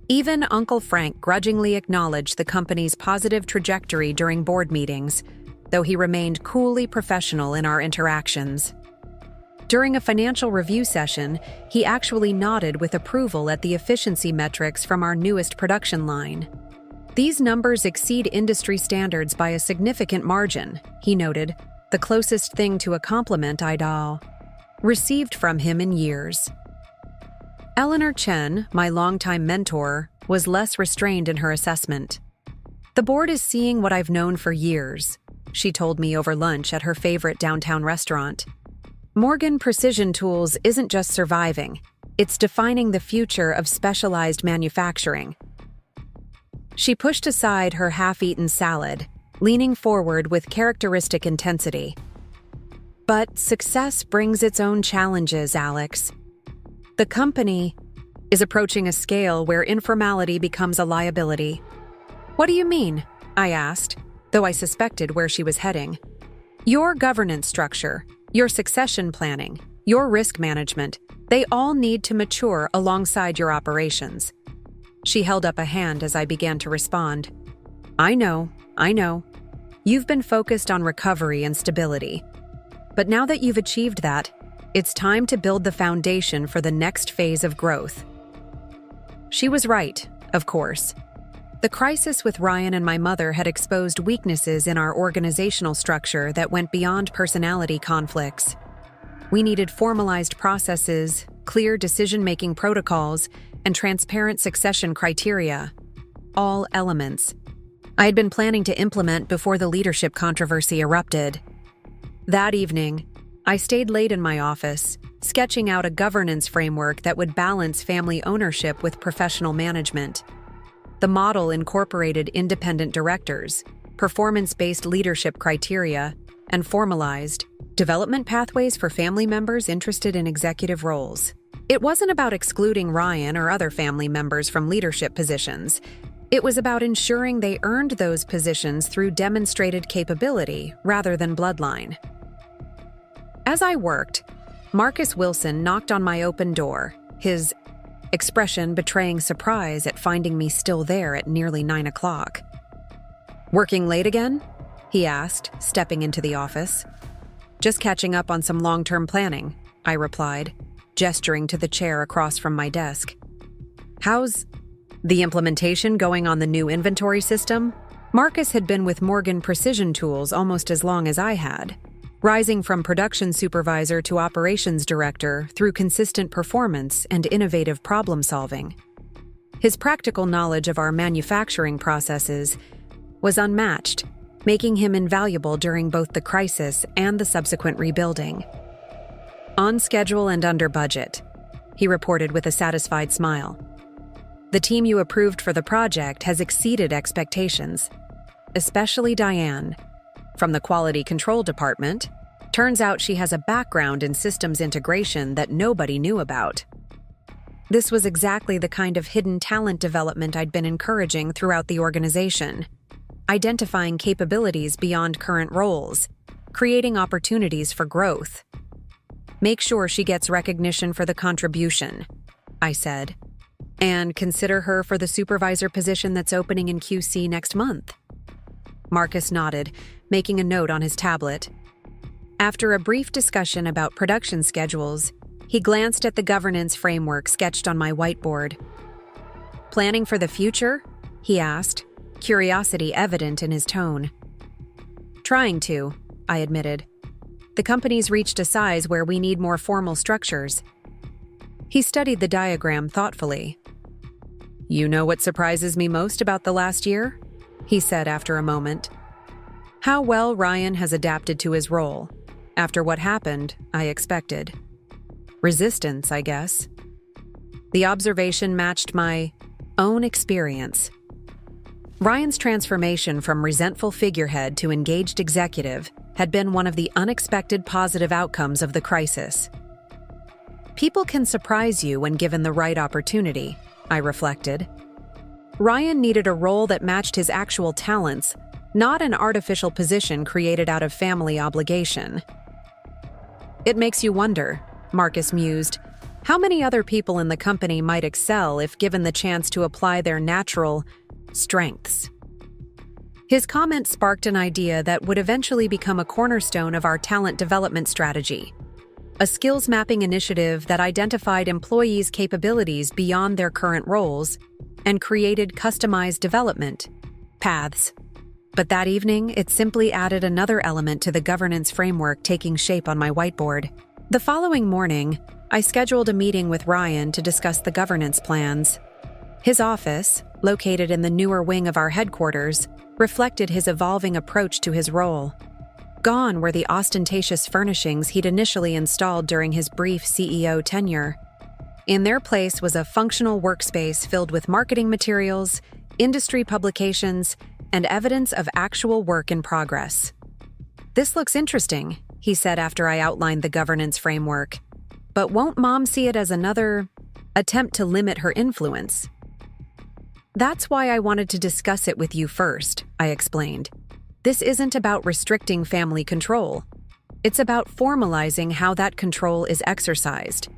Even Uncle Frank grudgingly acknowledged the company's positive trajectory during board meetings, though he remained coolly professional in our interactions. During a financial review session, he actually nodded with approval at the efficiency metrics from our newest production line. "These numbers exceed industry standards by a significant margin," he noted, the closest thing to a compliment I'd received from him in years. Eleanor Chen, my longtime mentor, was less restrained in her assessment. "The board is seeing what I've known for years," she told me over lunch at her favorite downtown restaurant. "Morgan Precision Tools isn't just surviving, it's defining the future of specialized manufacturing." She pushed aside her half-eaten salad, leaning forward with characteristic intensity. "But success brings its own challenges, Alex. The company is approaching a scale where informality becomes a liability." "What do you mean?" I asked, though I suspected where she was heading. "Your governance structure, your succession planning, your risk management, they all need to mature alongside your operations." She held up a hand as I began to respond. I know. You've been focused on recovery and stability. But now that you've achieved that, it's time to build the foundation for the next phase of growth." She was right, of course. The crisis with Ryan and my mother had exposed weaknesses in our organizational structure that went beyond personality conflicts. We needed formalized processes, clear decision-making protocols, and transparent succession criteria. All elements I had been planning to implement before the leadership controversy erupted. That evening, I stayed late in my office, sketching out a governance framework that would balance family ownership with professional management. The model incorporated independent directors, performance-based leadership criteria, and formalized development pathways for family members interested in executive roles. It wasn't about excluding Ryan or other family members from leadership positions. It was about ensuring they earned those positions through demonstrated capability rather than bloodline. As I worked, Marcus Wilson knocked on my open door, his expression betraying surprise at finding me still there at nearly 9 o'clock. "Working late again?" he asked, stepping into the office. "Just catching up on some long-term planning," I replied, gesturing to the chair across from my desk. "How's the implementation going on the new inventory system?" Marcus had been with Morgan Precision Tools almost as long as I had, rising from production supervisor to operations director through consistent performance and innovative problem-solving. His practical knowledge of our manufacturing processes was unmatched, making him invaluable during both the crisis and the subsequent rebuilding. "On schedule and under budget," he reported with a satisfied smile. "The team you approved for the project has exceeded expectations, especially Diane. From the quality control department, turns out she has a background in systems integration that nobody knew about." This was exactly the kind of hidden talent development I'd been encouraging throughout the organization, identifying capabilities beyond current roles, creating opportunities for growth. "Make sure she gets recognition for the contribution," I said, "and consider her for the supervisor position that's opening in QC next month." Marcus nodded, making a note on his tablet. After a brief discussion about production schedules, he glanced at the governance framework sketched on my whiteboard. "Planning for the future?" he asked, curiosity evident in his tone. "Trying to," I admitted. "The company's reached a size where we need more formal structures." He studied the diagram thoughtfully. "You know what surprises me most about the last year?" he said after a moment. How well Ryan has adapted to his role. After what happened, I expected. Resistance, I guess. The observation matched my own experience. Ryan's transformation from resentful figurehead to engaged executive had been one of the unexpected positive outcomes of the crisis. People can surprise you when given the right opportunity, I reflected. Ryan needed a role that matched his actual talents, not an artificial position created out of family obligation. It makes you wonder, Marcus mused, how many other people in the company might excel if given the chance to apply their natural strengths. His comment sparked an idea that would eventually become a cornerstone of our talent development strategy, a skills mapping initiative that identified employees' capabilities beyond their current roles and created customized development paths. But that evening, it simply added another element to the governance framework taking shape on my whiteboard. The following morning, I scheduled a meeting with Ryan to discuss the governance plans. His office, located in the newer wing of our headquarters, reflected his evolving approach to his role. Gone were the ostentatious furnishings he'd initially installed during his brief CEO tenure. In their place was a functional workspace filled with marketing materials, industry publications, and evidence of actual work in progress. "This looks interesting," he said after I outlined the governance framework. "But won't Mom see it as another attempt to limit her influence?" "That's why I wanted to discuss it with you first," I explained. "This isn't about restricting family control. It's about formalizing how that control is exercised,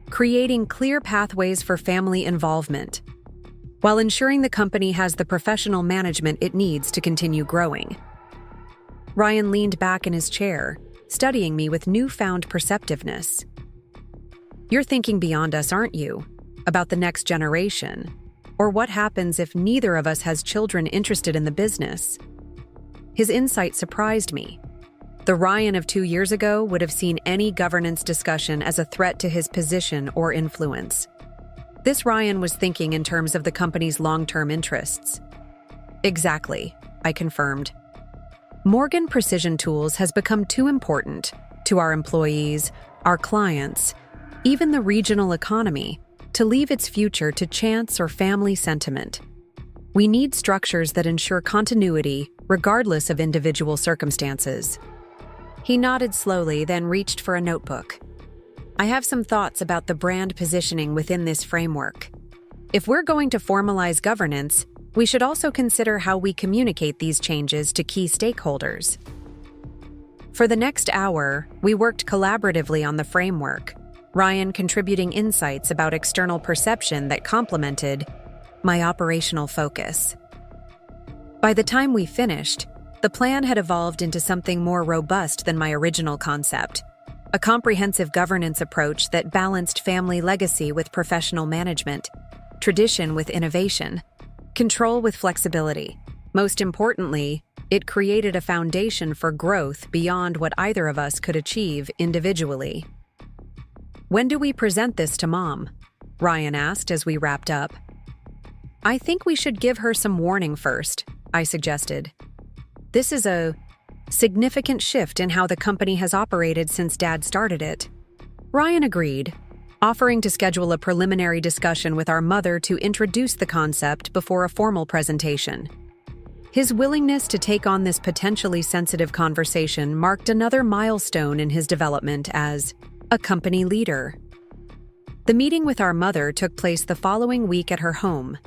creating clear pathways for family involvement, while ensuring the company has the professional management it needs to continue growing." Ryan leaned back in his chair, studying me with newfound perceptiveness. "You're thinking beyond us, aren't you? About the next generation? Or what happens if neither of us has children interested in the business?" His insight surprised me. The Ryan of 2 years ago would have seen any governance discussion as a threat to his position or influence. This Ryan was thinking in terms of the company's long-term interests. "Exactly," I confirmed. "Morgan Precision Tools has become too important to our employees, our clients, even the regional economy, to leave its future to chance or family sentiment. We need structures that ensure continuity regardless of individual circumstances." He nodded slowly, then reached for a notebook. "I have some thoughts about the brand positioning within this framework. If we're going to formalize governance, we should also consider how we communicate these changes to key stakeholders." For the next hour, we worked collaboratively on the framework, Ryan contributing insights about external perception that complemented my operational focus. By the time we finished, the plan had evolved into something more robust than my original concept, a comprehensive governance approach that balanced family legacy with professional management, tradition with innovation, control with flexibility. Most importantly, it created a foundation for growth beyond what either of us could achieve individually. "When do we present this to Mom?" Ryan asked as we wrapped up. "I think we should give her some warning first," I suggested. "This is a significant shift in how the company has operated since Dad started it." Ryan agreed, offering to schedule a preliminary discussion with our mother to introduce the concept before a formal presentation. His willingness to take on this potentially sensitive conversation marked another milestone in his development as a company leader. The meeting with our mother took place the following week at her home,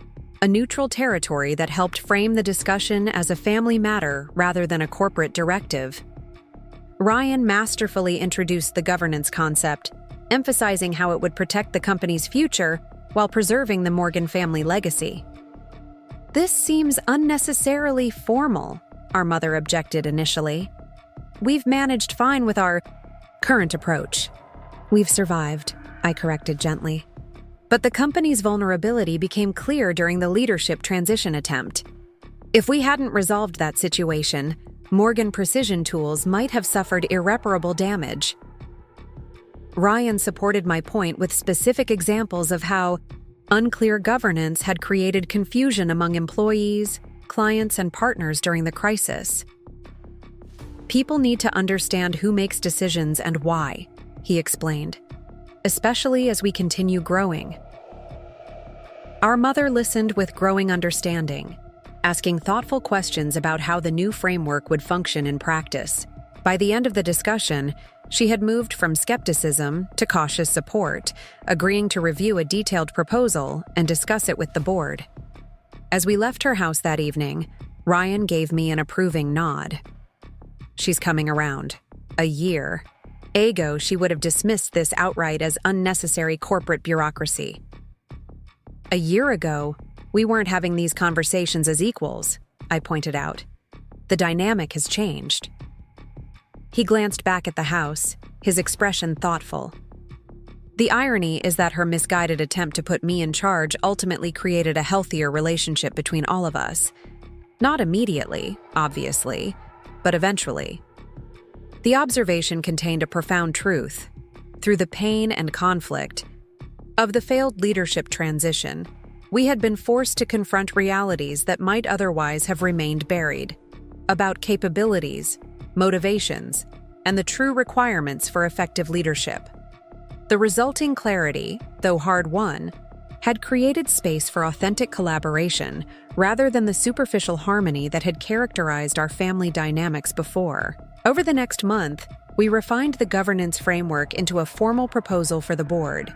a neutral territory that helped frame the discussion as a family matter rather than a corporate directive. Ryan masterfully introduced the governance concept, emphasizing how it would protect the company's future while preserving the Morgan family legacy. "This seems unnecessarily formal," our mother objected initially. "We've managed fine with our current approach." "We've survived," I corrected gently. But the company's vulnerability became clear during the leadership transition attempt. If we hadn't resolved that situation, Morgan Precision Tools might have suffered irreparable damage. Ryan supported my point with specific examples of how unclear governance had created confusion among employees, clients, and partners during the crisis. People need to understand who makes decisions and why, he explained, especially as we continue growing. Our mother listened with growing understanding, asking thoughtful questions about how the new framework would function in practice. By the end of the discussion, she had moved from skepticism to cautious support, agreeing to review a detailed proposal and discuss it with the board. As we left her house that evening, Ryan gave me an approving nod. She's coming around. A year ago, she would have dismissed this outright as unnecessary corporate bureaucracy. A year ago, we weren't having these conversations as equals, I pointed out. The dynamic has changed. He glanced back at the house, his expression thoughtful. The irony is that her misguided attempt to put me in charge ultimately created a healthier relationship between all of us. Not immediately, obviously, but eventually. The observation contained a profound truth. Through the pain and conflict of the failed leadership transition, we had been forced to confront realities that might otherwise have remained buried, about capabilities, motivations, and the true requirements for effective leadership. The resulting clarity, though hard-won, had created space for authentic collaboration rather than the superficial harmony that had characterized our family dynamics before. Over the next month, we refined the governance framework into a formal proposal for the board.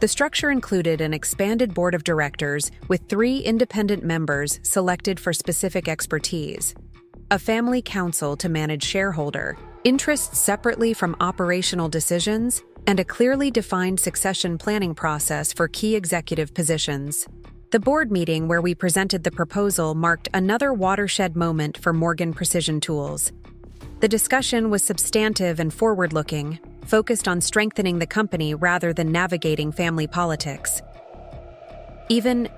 The structure included an expanded board of directors with 3 independent members selected for specific expertise, a family council to manage shareholder interests separately from operational decisions, and a clearly defined succession planning process for key executive positions. The board meeting where we presented the proposal marked another watershed moment for Morgan Precision Tools. The discussion was substantive and forward-looking, focused on strengthening the company rather than navigating family politics. Even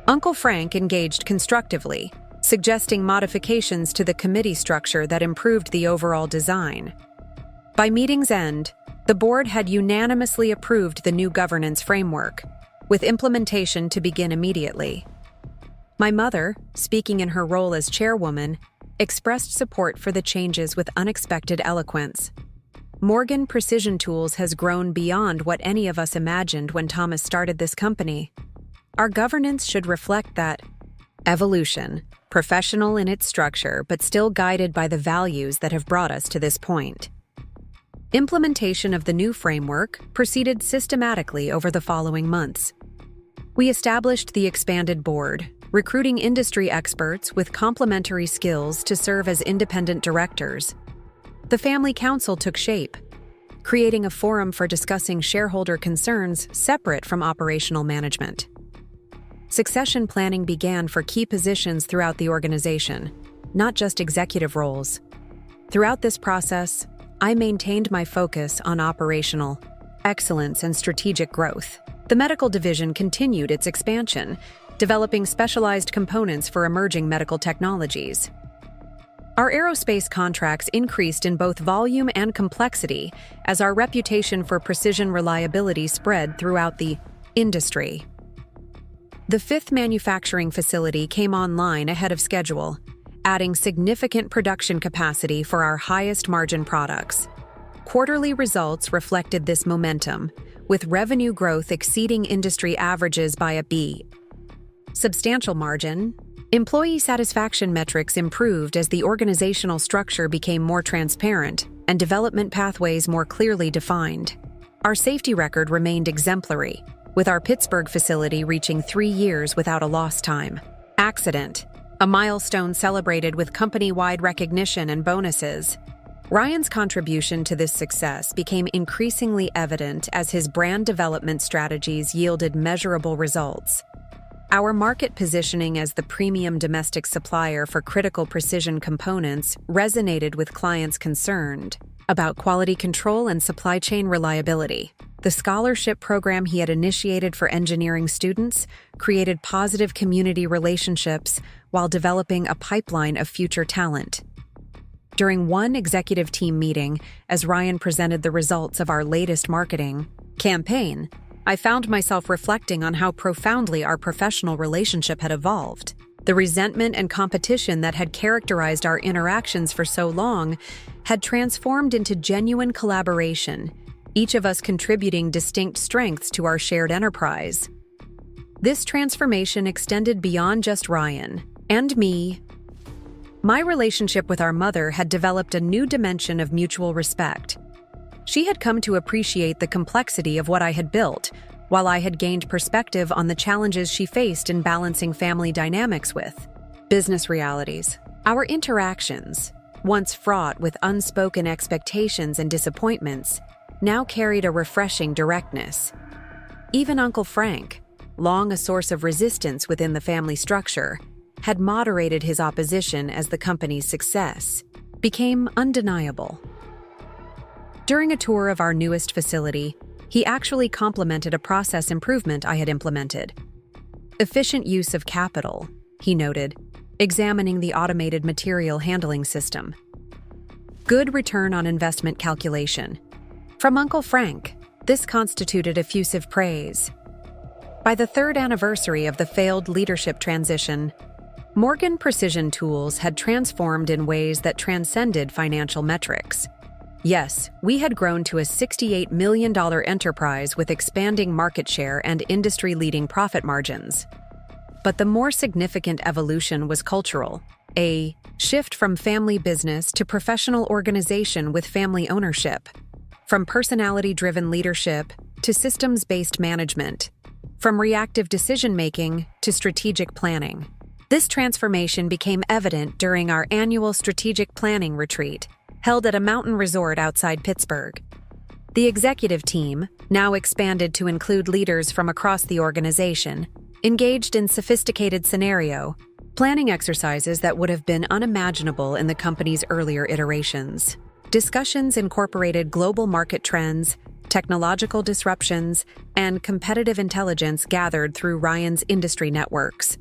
Uncle Frank engaged constructively, suggesting modifications to the committee structure that improved the overall design. By meeting's end, the board had unanimously approved the new governance framework, with implementation to begin immediately. My mother, speaking in her role as chairwoman, expressed support for the changes with unexpected eloquence. Morgan Precision Tools has grown beyond what any of us imagined when Thomas started this company. Our governance should reflect that evolution, professional in its structure but still guided by the values that have brought us to this point. Implementation of the new framework proceeded systematically over the following months. We established the expanded board, recruiting industry experts with complementary skills to serve as independent directors. The family council took shape, creating a forum for discussing shareholder concerns separate from operational management. Succession planning began for key positions throughout the organization, not just executive roles. Throughout this process, I maintained my focus on operational excellence and strategic growth. The medical division continued its expansion, developing specialized components for emerging medical technologies. Our aerospace contracts increased in both volume and complexity as our reputation for precision reliability spread throughout the industry. The 5th manufacturing facility came online ahead of schedule, adding significant production capacity for our highest margin products. Quarterly results reflected this momentum, with revenue growth exceeding industry averages by a substantial margin. Employee satisfaction metrics improved as the organizational structure became more transparent and development pathways more clearly defined. Our safety record remained exemplary, with our Pittsburgh facility reaching 3 years without a lost time accident, a milestone celebrated with company-wide recognition and bonuses. Ryan's contribution to this success became increasingly evident as his brand development strategies yielded measurable results. Our market positioning as the premium domestic supplier for critical precision components resonated with clients concerned about quality control and supply chain reliability. The scholarship program he had initiated for engineering students created positive community relationships while developing a pipeline of future talent. During one executive team meeting, as Ryan presented the results of our latest marketing campaign, I found myself reflecting on how profoundly our professional relationship had evolved. The resentment and competition that had characterized our interactions for so long had transformed into genuine collaboration, each of us contributing distinct strengths to our shared enterprise. This transformation extended beyond just Ryan and me. My relationship with our mother had developed a new dimension of mutual respect. She had come to appreciate the complexity of what I had built, while I had gained perspective on the challenges she faced in balancing family dynamics with business realities. Our interactions, once fraught with unspoken expectations and disappointments, now carried a refreshing directness. Even Uncle Frank, long a source of resistance within the family structure, had moderated his opposition as the company's success became undeniable. During a tour of our newest facility, he actually complimented a process improvement I had implemented. Efficient use of capital, he noted, examining the automated material handling system. Good return on investment calculation. From Uncle Frank, this constituted effusive praise. By the third anniversary of the failed leadership transition, Morgan Precision Tools had transformed in ways that transcended financial metrics. Yes, we had grown to a $68 million enterprise with expanding market share and industry-leading profit margins. But the more significant evolution was cultural, a shift from family business to professional organization with family ownership, from personality-driven leadership to systems-based management, from reactive decision-making to strategic planning. This transformation became evident during our annual strategic planning retreat, held at a mountain resort outside Pittsburgh. The executive team, now expanded to include leaders from across the organization, engaged in sophisticated scenario planning exercises that would have been unimaginable in the company's earlier iterations. Discussions incorporated global market trends, technological disruptions, and competitive intelligence gathered through Ryan's industry networks.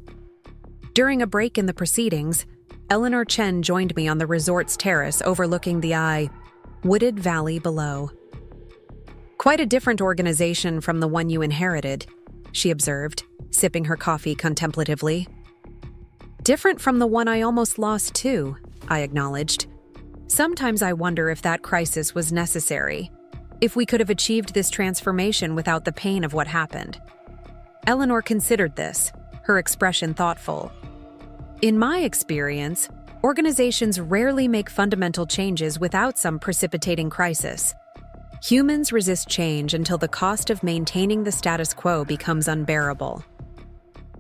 During a break in the proceedings, Eleanor Chen joined me on the resort's terrace overlooking the wooded valley below. "Quite a different organization from the one you inherited," she observed, sipping her coffee contemplatively. "Different from the one I almost lost too," I acknowledged. "Sometimes I wonder if that crisis was necessary, if we could have achieved this transformation without the pain of what happened." Eleanor considered this, her expression thoughtful. "In my experience, organizations rarely make fundamental changes without some precipitating crisis. Humans resist change until the cost of maintaining the status quo becomes unbearable."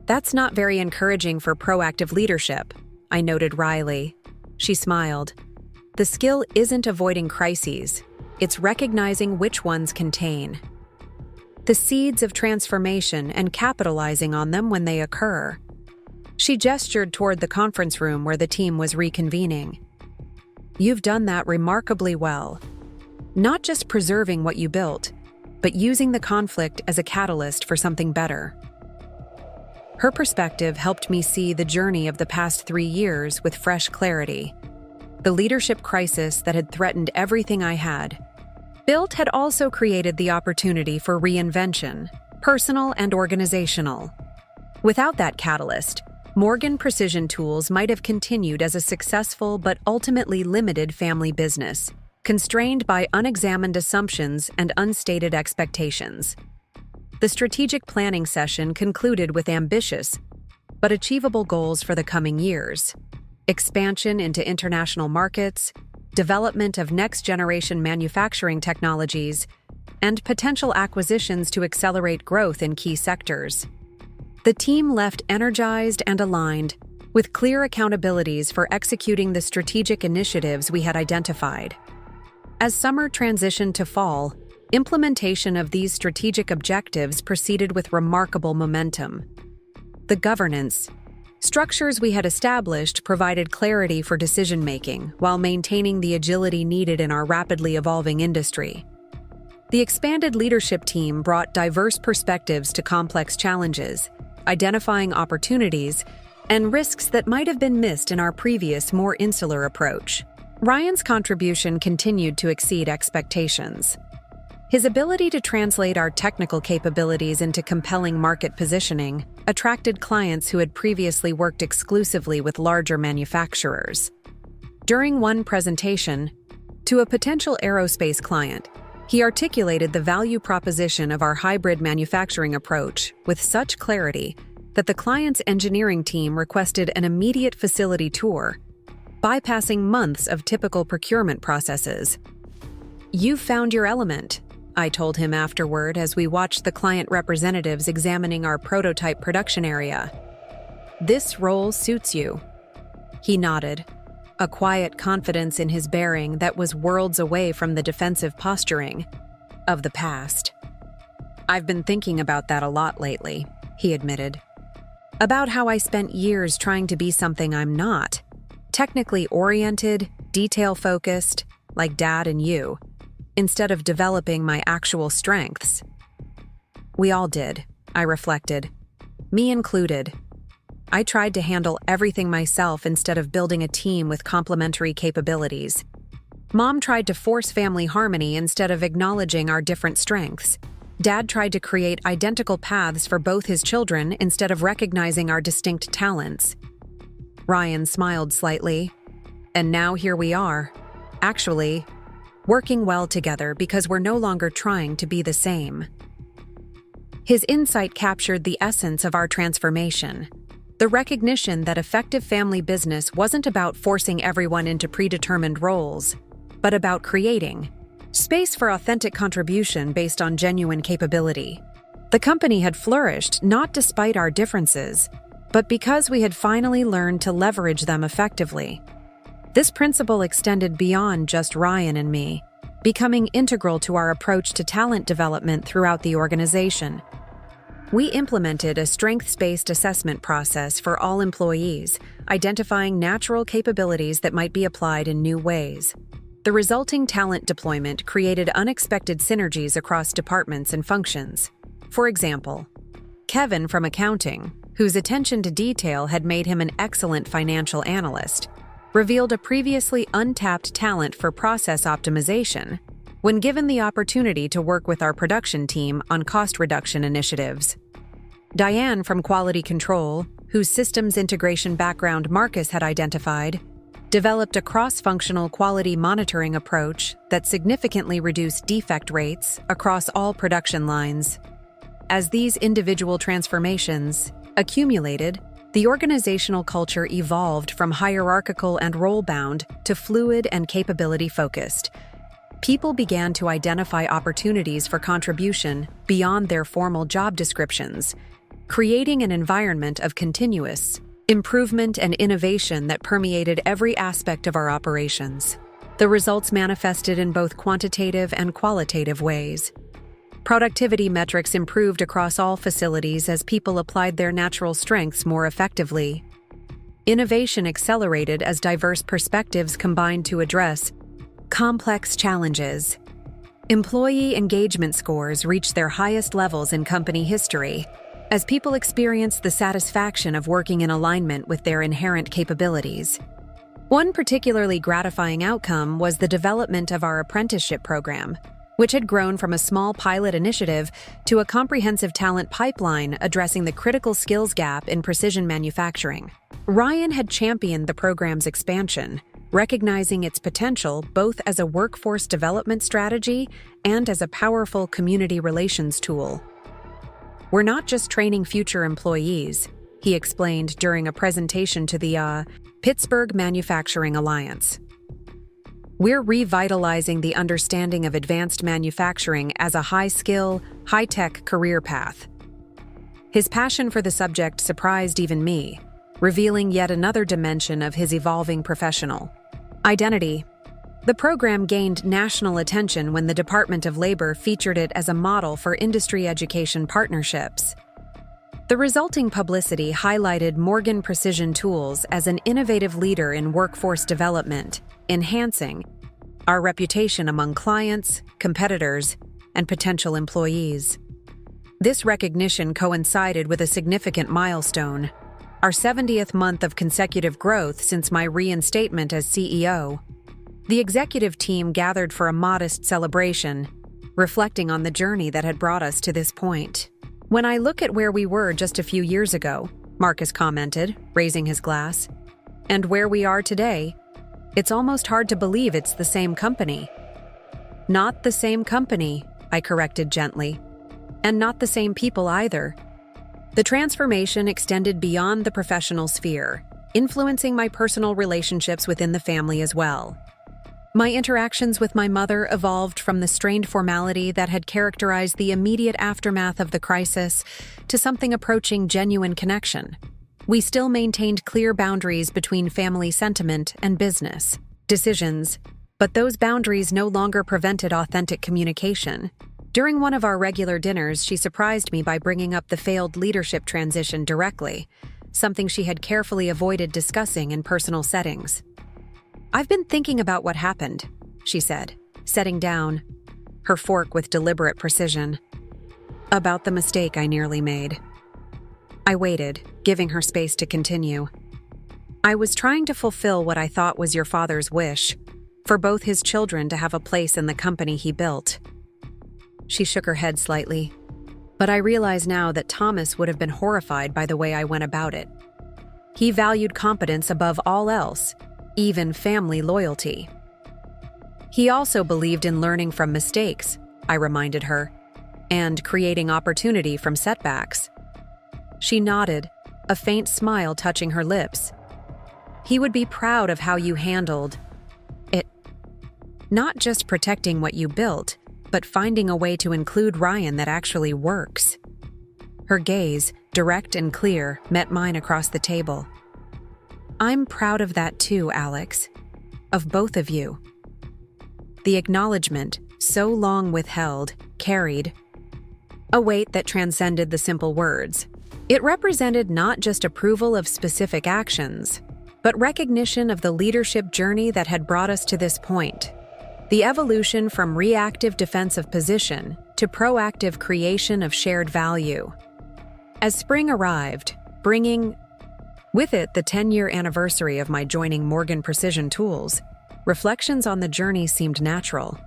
"That's not very encouraging for proactive leadership," I noted wryly. She smiled. "The skill isn't avoiding crises, it's recognizing which ones contain the seeds of transformation and capitalizing on them when they occur." She gestured toward the conference room where the team was reconvening. "You've done that remarkably well. Not just preserving what you built, but using the conflict as a catalyst for something better." Her perspective helped me see the journey of the past 3 years with fresh clarity. The leadership crisis that had threatened everything I had built had also created the opportunity for reinvention, personal and organizational. Without that catalyst, Morgan Precision Tools might have continued as a successful but ultimately limited family business, constrained by unexamined assumptions and unstated expectations. The strategic planning session concluded with ambitious but achievable goals for the coming years: expansion into international markets, development of next-generation manufacturing technologies, and potential acquisitions to accelerate growth in key sectors. The team left energized and aligned, with clear accountabilities for executing the strategic initiatives we had identified. As summer transitioned to fall, implementation of these strategic objectives proceeded with remarkable momentum. The governance structures we had established provided clarity for decision-making while maintaining the agility needed in our rapidly evolving industry. The expanded leadership team brought diverse perspectives to complex challenges, identifying opportunities and risks that might have been missed in our previous, more insular approach. Ryan's contribution continued to exceed expectations. His ability to translate our technical capabilities into compelling market positioning attracted clients who had previously worked exclusively with larger manufacturers. During one presentation, to a potential aerospace client, he articulated the value proposition of our hybrid manufacturing approach with such clarity that the client's engineering team requested an immediate facility tour, bypassing months of typical procurement processes. "You've found your element," I told him afterward as we watched the client representatives examining our prototype production area. "This role suits you." He nodded, a quiet confidence in his bearing that was worlds away from the defensive posturing of the past. "I've been thinking about that a lot lately," he admitted. "About how I spent years trying to be something I'm not. Technically oriented, detail-focused, like Dad and you, instead of developing my actual strengths." We all did, I reflected. Me included. I tried to handle everything myself instead of building a team with complementary capabilities. Mom tried to force family harmony instead of acknowledging our different strengths. Dad tried to create identical paths for both his children instead of recognizing our distinct talents. Ryan smiled slightly. "And now here we are. Actually, working well together because we're no longer trying to be the same." His insight captured the essence of our transformation. The recognition that effective family business wasn't about forcing everyone into predetermined roles, but about creating space for authentic contribution based on genuine capability. The company had flourished not despite our differences, but because we had finally learned to leverage them effectively. This principle extended beyond just Ryan and me, becoming integral to our approach to talent development throughout the organization. We implemented a strengths-based assessment process for all employees, identifying natural capabilities that might be applied in new ways. The resulting talent deployment created unexpected synergies across departments and functions. For example, Kevin from accounting, whose attention to detail had made him an excellent financial analyst, revealed a previously untapped talent for process optimization when given the opportunity to work with our production team on cost reduction initiatives. Diane from quality control, whose systems integration background Marcus had identified, developed a cross-functional quality monitoring approach that significantly reduced defect rates across all production lines. As these individual transformations accumulated, the organizational culture evolved from hierarchical and role-bound to fluid and capability-focused. People began to identify opportunities for contribution beyond their formal job descriptions, creating an environment of continuous improvement and innovation that permeated every aspect of our operations. The results manifested in both quantitative and qualitative ways. Productivity metrics improved across all facilities as people applied their natural strengths more effectively. Innovation accelerated as diverse perspectives combined to address complex challenges. Employee engagement scores reached their highest levels in company history, as people experienced the satisfaction of working in alignment with their inherent capabilities. One particularly gratifying outcome was the development of our apprenticeship program, which had grown from a small pilot initiative to a comprehensive talent pipeline addressing the critical skills gap in precision manufacturing. Ryan had championed the program's expansion, recognizing its potential both as a workforce development strategy and as a powerful community relations tool. "We're not just training future employees," he explained during a presentation to the Pittsburgh Manufacturing Alliance. "We're revitalizing the understanding of advanced manufacturing as a high-skill, high-tech career path." His passion for the subject surprised even me, revealing yet another dimension of his evolving professional identity. The program gained national attention when the Department of Labor featured it as a model for industry education partnerships. The resulting publicity highlighted Morgan Precision Tools as an innovative leader in workforce development, enhancing our reputation among clients, competitors, and potential employees. This recognition coincided with a significant milestone, our 70th month of consecutive growth since my reinstatement as CEO. The executive team gathered for a modest celebration, reflecting on the journey that had brought us to this point. "When I look at where we were just a few years ago," Marcus commented, raising his glass, "and where we are today, it's almost hard to believe it's the same company." "Not the same company," I corrected gently. "And not the same people either." The transformation extended beyond the professional sphere, influencing my personal relationships within the family as well. My interactions with my mother evolved from the strained formality that had characterized the immediate aftermath of the crisis to something approaching genuine connection. We still maintained clear boundaries between family sentiment and business decisions, but those boundaries no longer prevented authentic communication. During one of our regular dinners, she surprised me by bringing up the failed leadership transition directly, something she had carefully avoided discussing in personal settings. "I've been thinking about what happened," she said, setting down her fork with deliberate precision. "About the mistake I nearly made." I waited, giving her space to continue. "I was trying to fulfill what I thought was your father's wish, for both his children to have a place in the company he built." She shook her head slightly. "But I realize now that Thomas would have been horrified by the way I went about it. He valued competence above all else, even family loyalty. He also believed in learning from mistakes," I reminded her, "and creating opportunity from setbacks." She nodded, a faint smile touching her lips. "He would be proud of how you handled it. Not just protecting what you built, but finding a way to include Ryan that actually works." Her gaze, direct and clear, met mine across the table. "I'm proud of that too, Alex. Of both of you." The acknowledgement, so long withheld, carried a weight that transcended the simple words. It represented not just approval of specific actions, but recognition of the leadership journey that had brought us to this point. The evolution from reactive defensive position to proactive creation of shared value. As spring arrived, bringing with it the 10-year anniversary of my joining Morgan Precision Tools, reflections on the journey seemed natural.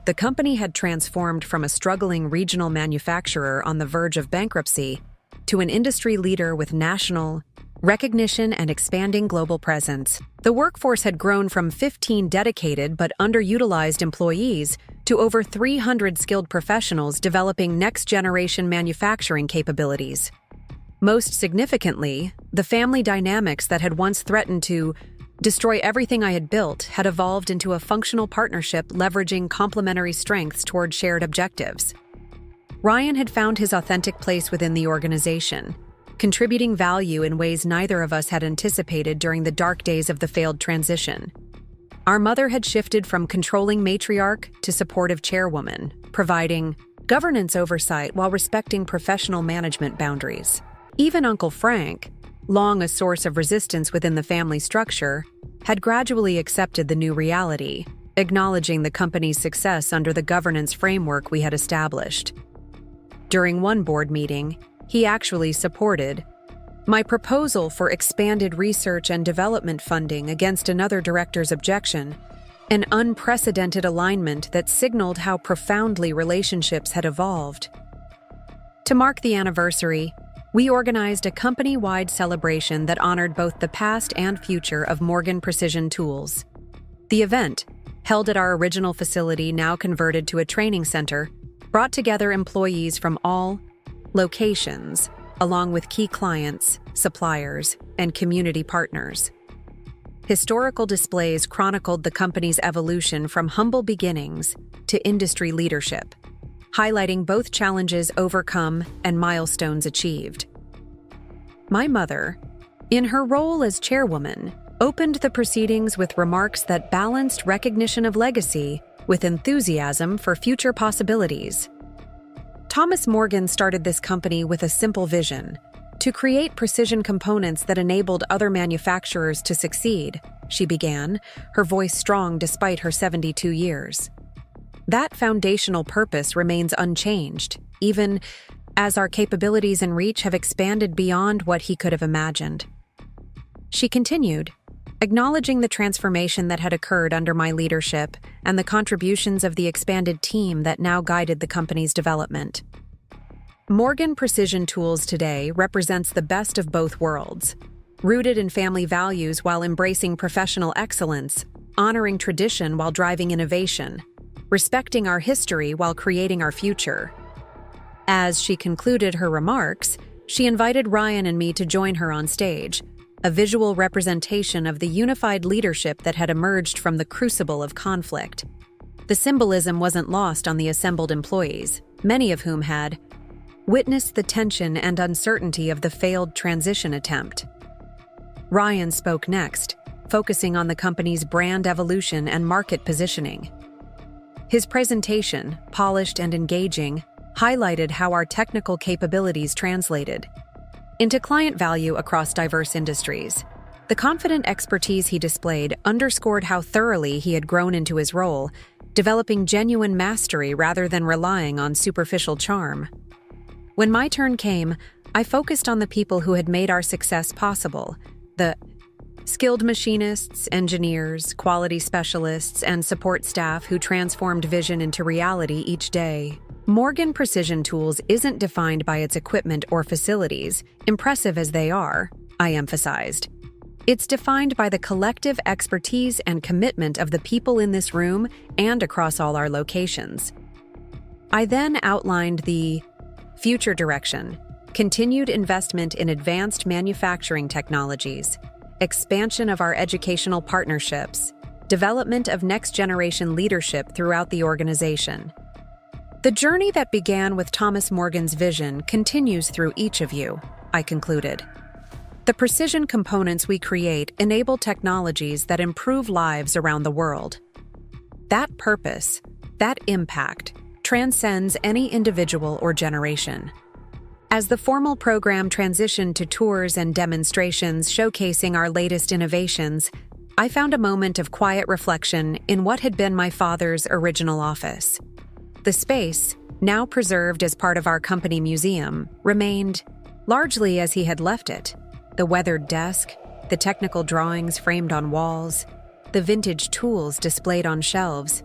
The company had transformed from a struggling regional manufacturer on the verge of bankruptcy to an industry leader with national recognition and expanding global presence. The workforce had grown from 15 dedicated but underutilized employees to over 300 skilled professionals developing next-generation manufacturing capabilities. Most significantly, the family dynamics that had once threatened to destroy everything I had built had evolved into a functional partnership leveraging complementary strengths toward shared objectives. Ryan had found his authentic place within the organization, contributing value in ways neither of us had anticipated during the dark days of the failed transition. Our mother had shifted from controlling matriarch to supportive chairwoman, providing governance oversight while respecting professional management boundaries. Even Uncle Frank, long a source of resistance within the family structure, had gradually accepted the new reality, acknowledging the company's success under the governance framework we had established. During one board meeting, he actually supported my proposal for expanded research and development funding against another director's objection, an unprecedented alignment that signaled how profoundly relationships had evolved. To mark the anniversary, we organized a company-wide celebration that honored both the past and future of Morgan Precision Tools. The event, held at our original facility now converted to a training center, brought together employees from all locations, along with key clients, suppliers, and community partners. Historical displays chronicled the company's evolution from humble beginnings to industry leadership, highlighting both challenges overcome and milestones achieved. My mother, in her role as chairwoman, opened the proceedings with remarks that balanced recognition of legacy with enthusiasm for future possibilities. Thomas Morgan started this company with a simple vision: to create precision components that enabled other manufacturers to succeed, she began, her voice strong despite her 72 years. That foundational purpose remains unchanged, even as our capabilities and reach have expanded beyond what he could have imagined. She continued, acknowledging the transformation that had occurred under my leadership and the contributions of the expanded team that now guided the company's development. Morgan Precision Tools today represents the best of both worlds, rooted in family values while embracing professional excellence, honoring tradition while driving innovation, respecting our history while creating our future. As she concluded her remarks, she invited Ryan and me to join her on stage, a visual representation of the unified leadership that had emerged from the crucible of conflict. The symbolism wasn't lost on the assembled employees, many of whom had witnessed the tension and uncertainty of the failed transition attempt. Ryan spoke next, focusing on the company's brand evolution and market positioning. His presentation, polished and engaging, highlighted how our technical capabilities translated into client value across diverse industries. The confident expertise he displayed underscored how thoroughly he had grown into his role, developing genuine mastery rather than relying on superficial charm. When my turn came, I focused on the people who had made our success possible: the skilled machinists, engineers, quality specialists, and support staff who transformed vision into reality each day. Morgan Precision Tools isn't defined by its equipment or facilities, impressive as they are, I emphasized. It's defined by the collective expertise and commitment of the people in this room and across all our locations. I then outlined the future direction: continued investment in advanced manufacturing technologies, expansion of our educational partnerships, development of next-generation leadership throughout the organization. The journey that began with Thomas Morgan's vision continues through each of you, I concluded. The precision components we create enable technologies that improve lives around the world. That purpose, that impact, transcends any individual or generation. As the formal program transitioned to tours and demonstrations showcasing our latest innovations, I found a moment of quiet reflection in what had been my father's original office. The space, now preserved as part of our company museum, remained largely as he had left it. The weathered desk, the technical drawings framed on walls, the vintage tools displayed on shelves.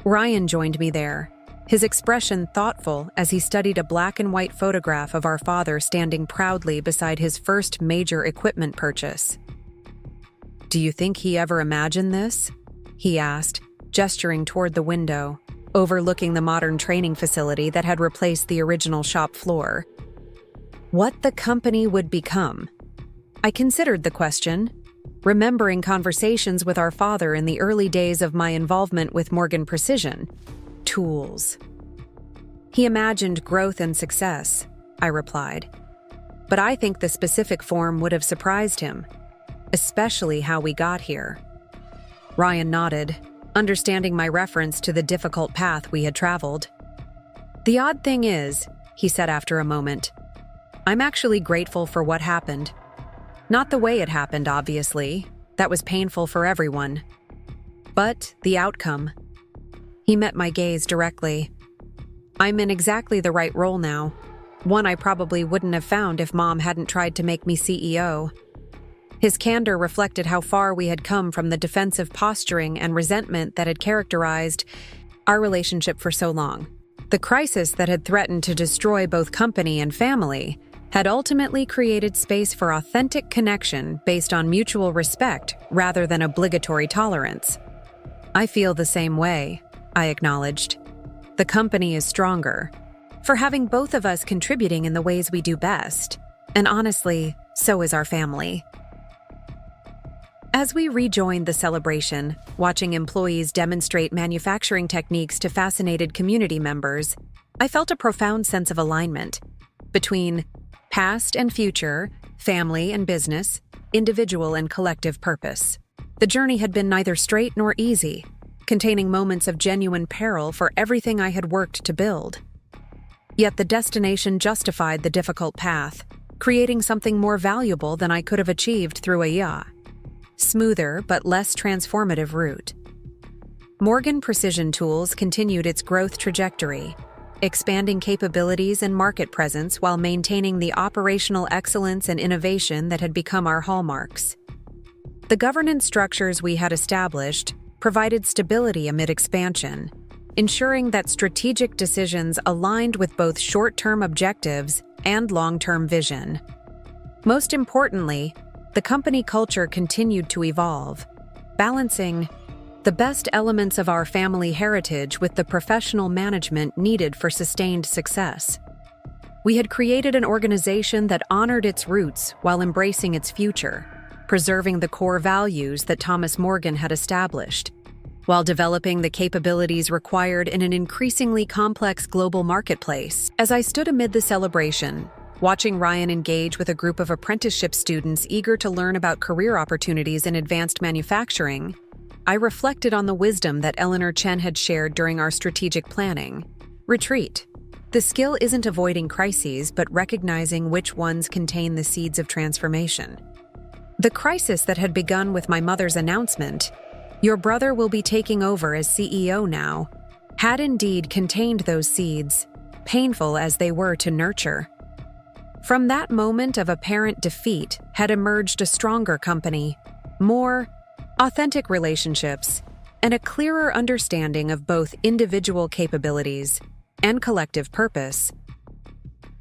Ryan joined me there, his expression thoughtful as he studied a black and white photograph of our father standing proudly beside his first major equipment purchase. "Do you think he ever imagined this?" he asked, gesturing toward the window, overlooking the modern training facility that had replaced the original shop floor. What the company would become? I considered the question, remembering conversations with our father in the early days of my involvement with Morgan Precision. Tools. He imagined growth and success, I replied. But I think the specific form would have surprised him, especially how we got here. Ryan nodded, understanding my reference to the difficult path we had traveled. "The odd thing is," he said after a moment, "I'm actually grateful for what happened. Not the way it happened, obviously. That was painful for everyone. But the outcome." He met my gaze directly. "I'm in exactly the right role now, one I probably wouldn't have found if Mom hadn't tried to make me CEO." His candor reflected how far we had come from the defensive posturing and resentment that had characterized our relationship for so long. The crisis that had threatened to destroy both company and family had ultimately created space for authentic connection based on mutual respect rather than obligatory tolerance. "I feel the same way," I acknowledged. "The company is stronger for having both of us contributing in the ways we do best, and honestly, so is our family." As we rejoined the celebration, watching employees demonstrate manufacturing techniques to fascinated community members, I felt a profound sense of alignment between past and future, family and business, individual and collective purpose. The journey had been neither straight nor easy, containing moments of genuine peril for everything I had worked to build. Yet the destination justified the difficult path, creating something more valuable than I could have achieved through a smoother but less transformative route. Morgan Precision Tools continued its growth trajectory, expanding capabilities and market presence while maintaining the operational excellence and innovation that had become our hallmarks. The governance structures we had established provided stability amid expansion, ensuring that strategic decisions aligned with both short-term objectives and long-term vision. Most importantly, the company culture continued to evolve, balancing the best elements of our family heritage with the professional management needed for sustained success. We had created an organization that honored its roots while embracing its future, preserving the core values that Thomas Morgan had established, while developing the capabilities required in an increasingly complex global marketplace. As I stood amid the celebration, watching Ryan engage with a group of apprenticeship students eager to learn about career opportunities in advanced manufacturing, I reflected on the wisdom that Eleanor Chen had shared during our strategic planning. Retreat. The skill isn't avoiding crises, but recognizing which ones contain the seeds of transformation. The crisis that had begun with my mother's announcement, "Your brother will be taking over as CEO now," had indeed contained those seeds, painful as they were to nurture. From that moment of apparent defeat had emerged a stronger company, more authentic relationships, and a clearer understanding of both individual capabilities and collective purpose.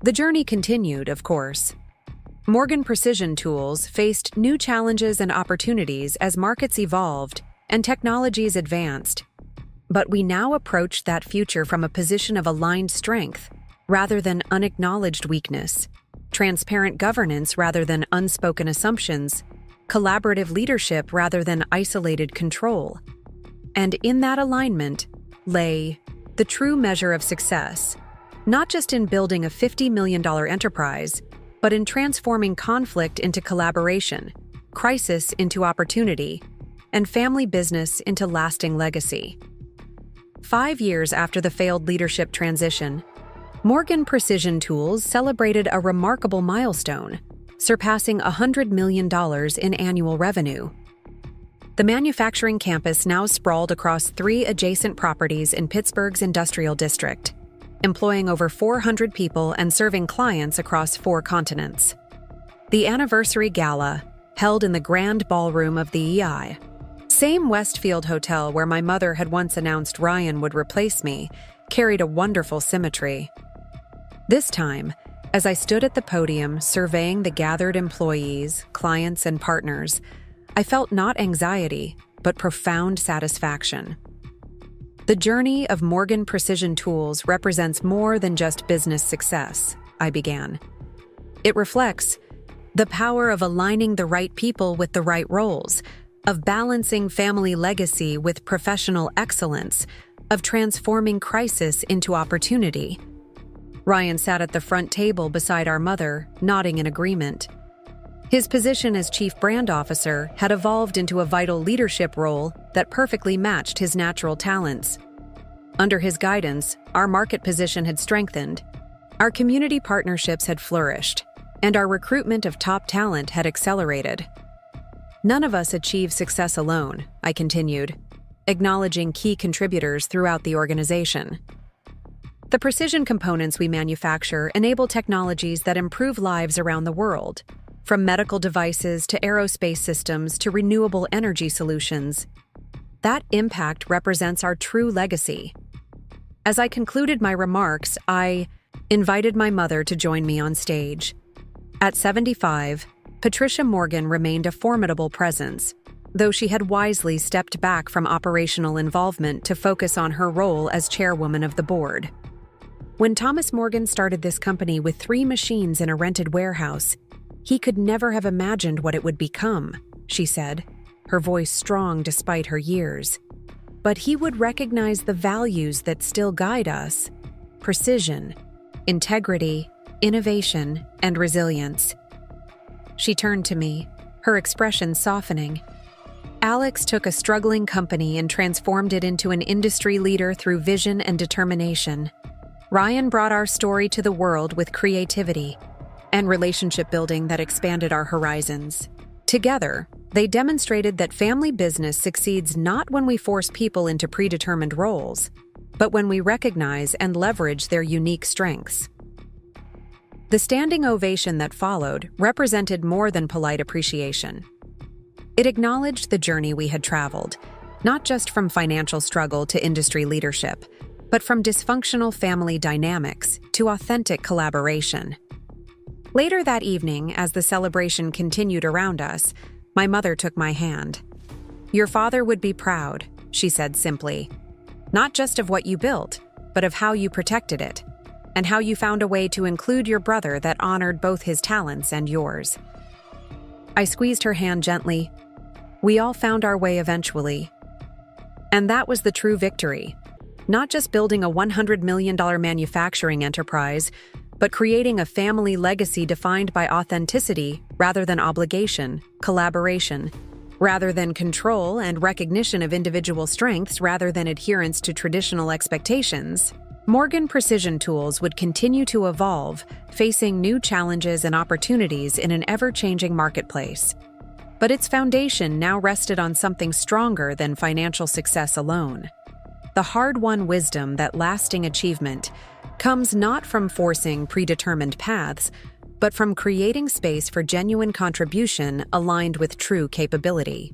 The journey continued, of course. Morgan Precision Tools faced new challenges and opportunities as markets evolved and technologies advanced. But we now approached that future from a position of aligned strength rather than unacknowledged weakness, transparent governance rather than unspoken assumptions, collaborative leadership rather than isolated control. And in that alignment lay the true measure of success, not just in building a $50 million enterprise, but in transforming conflict into collaboration, crisis into opportunity, and family business into lasting legacy. 5 years after the failed leadership transition, Morgan Precision Tools celebrated a remarkable milestone, surpassing $100 million in annual revenue. The manufacturing campus now sprawled across 3 adjacent properties in Pittsburgh's industrial district, employing over 400 people and serving clients across 4 continents. The anniversary gala, held in the grand ballroom of the same Westfield Hotel where my mother had once announced Ryan would replace me, carried a wonderful symmetry. This time, as I stood at the podium surveying the gathered employees, clients, and partners, I felt not anxiety, but profound satisfaction. The journey of Morgan Precision Tools represents more than just business success, I began. It reflects the power of aligning the right people with the right roles, of balancing family legacy with professional excellence, of transforming crisis into opportunity. Ryan sat at the front table beside our mother, nodding in agreement. His position as Chief Brand Officer had evolved into a vital leadership role that perfectly matched his natural talents. Under his guidance, our market position had strengthened, our community partnerships had flourished, and our recruitment of top talent had accelerated. None of us achieved success alone, I continued, acknowledging key contributors throughout the organization. The precision components we manufacture enable technologies that improve lives around the world, from medical devices to aerospace systems to renewable energy solutions. That impact represents our true legacy. As I concluded my remarks, I invited my mother to join me on stage. At 75, Patricia Morgan remained a formidable presence, though she had wisely stepped back from operational involvement to focus on her role as chairwoman of the board. When Thomas Morgan started this company with 3 machines in a rented warehouse, he could never have imagined what it would become, she said, her voice strong despite her years. But he would recognize the values that still guide us: precision, integrity, innovation, and resilience. She turned to me, her expression softening. Alex took a struggling company and transformed it into an industry leader through vision and determination. Ryan brought our story to the world with creativity and relationship building that expanded our horizons. Together, they demonstrated that family business succeeds not when we force people into predetermined roles, but when we recognize and leverage their unique strengths. The standing ovation that followed represented more than polite appreciation. It acknowledged the journey we had traveled, not just from financial struggle to industry leadership, but from dysfunctional family dynamics to authentic collaboration. Later that evening, as the celebration continued around us, my mother took my hand. "Your father would be proud," she said simply, "not just of what you built, but of how you protected it, and how you found a way to include your brother that honored both his talents and yours." I squeezed her hand gently. We all found our way eventually. And that was the true victory. Not just building a $100 million manufacturing enterprise, but creating a family legacy defined by authenticity rather than obligation, collaboration, rather than control and recognition of individual strengths rather than adherence to traditional expectations. Morgan Precision Tools would continue to evolve, facing new challenges and opportunities in an ever-changing marketplace. But its foundation now rested on something stronger than financial success alone. The hard-won wisdom that lasting achievement comes not from forcing predetermined paths, but from creating space for genuine contribution aligned with true capability.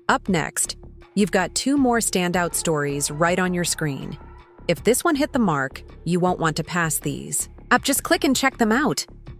Up next, you've got 2 more standout stories right on your screen. If this one hit the mark, you won't want to pass these. Just click and check them out.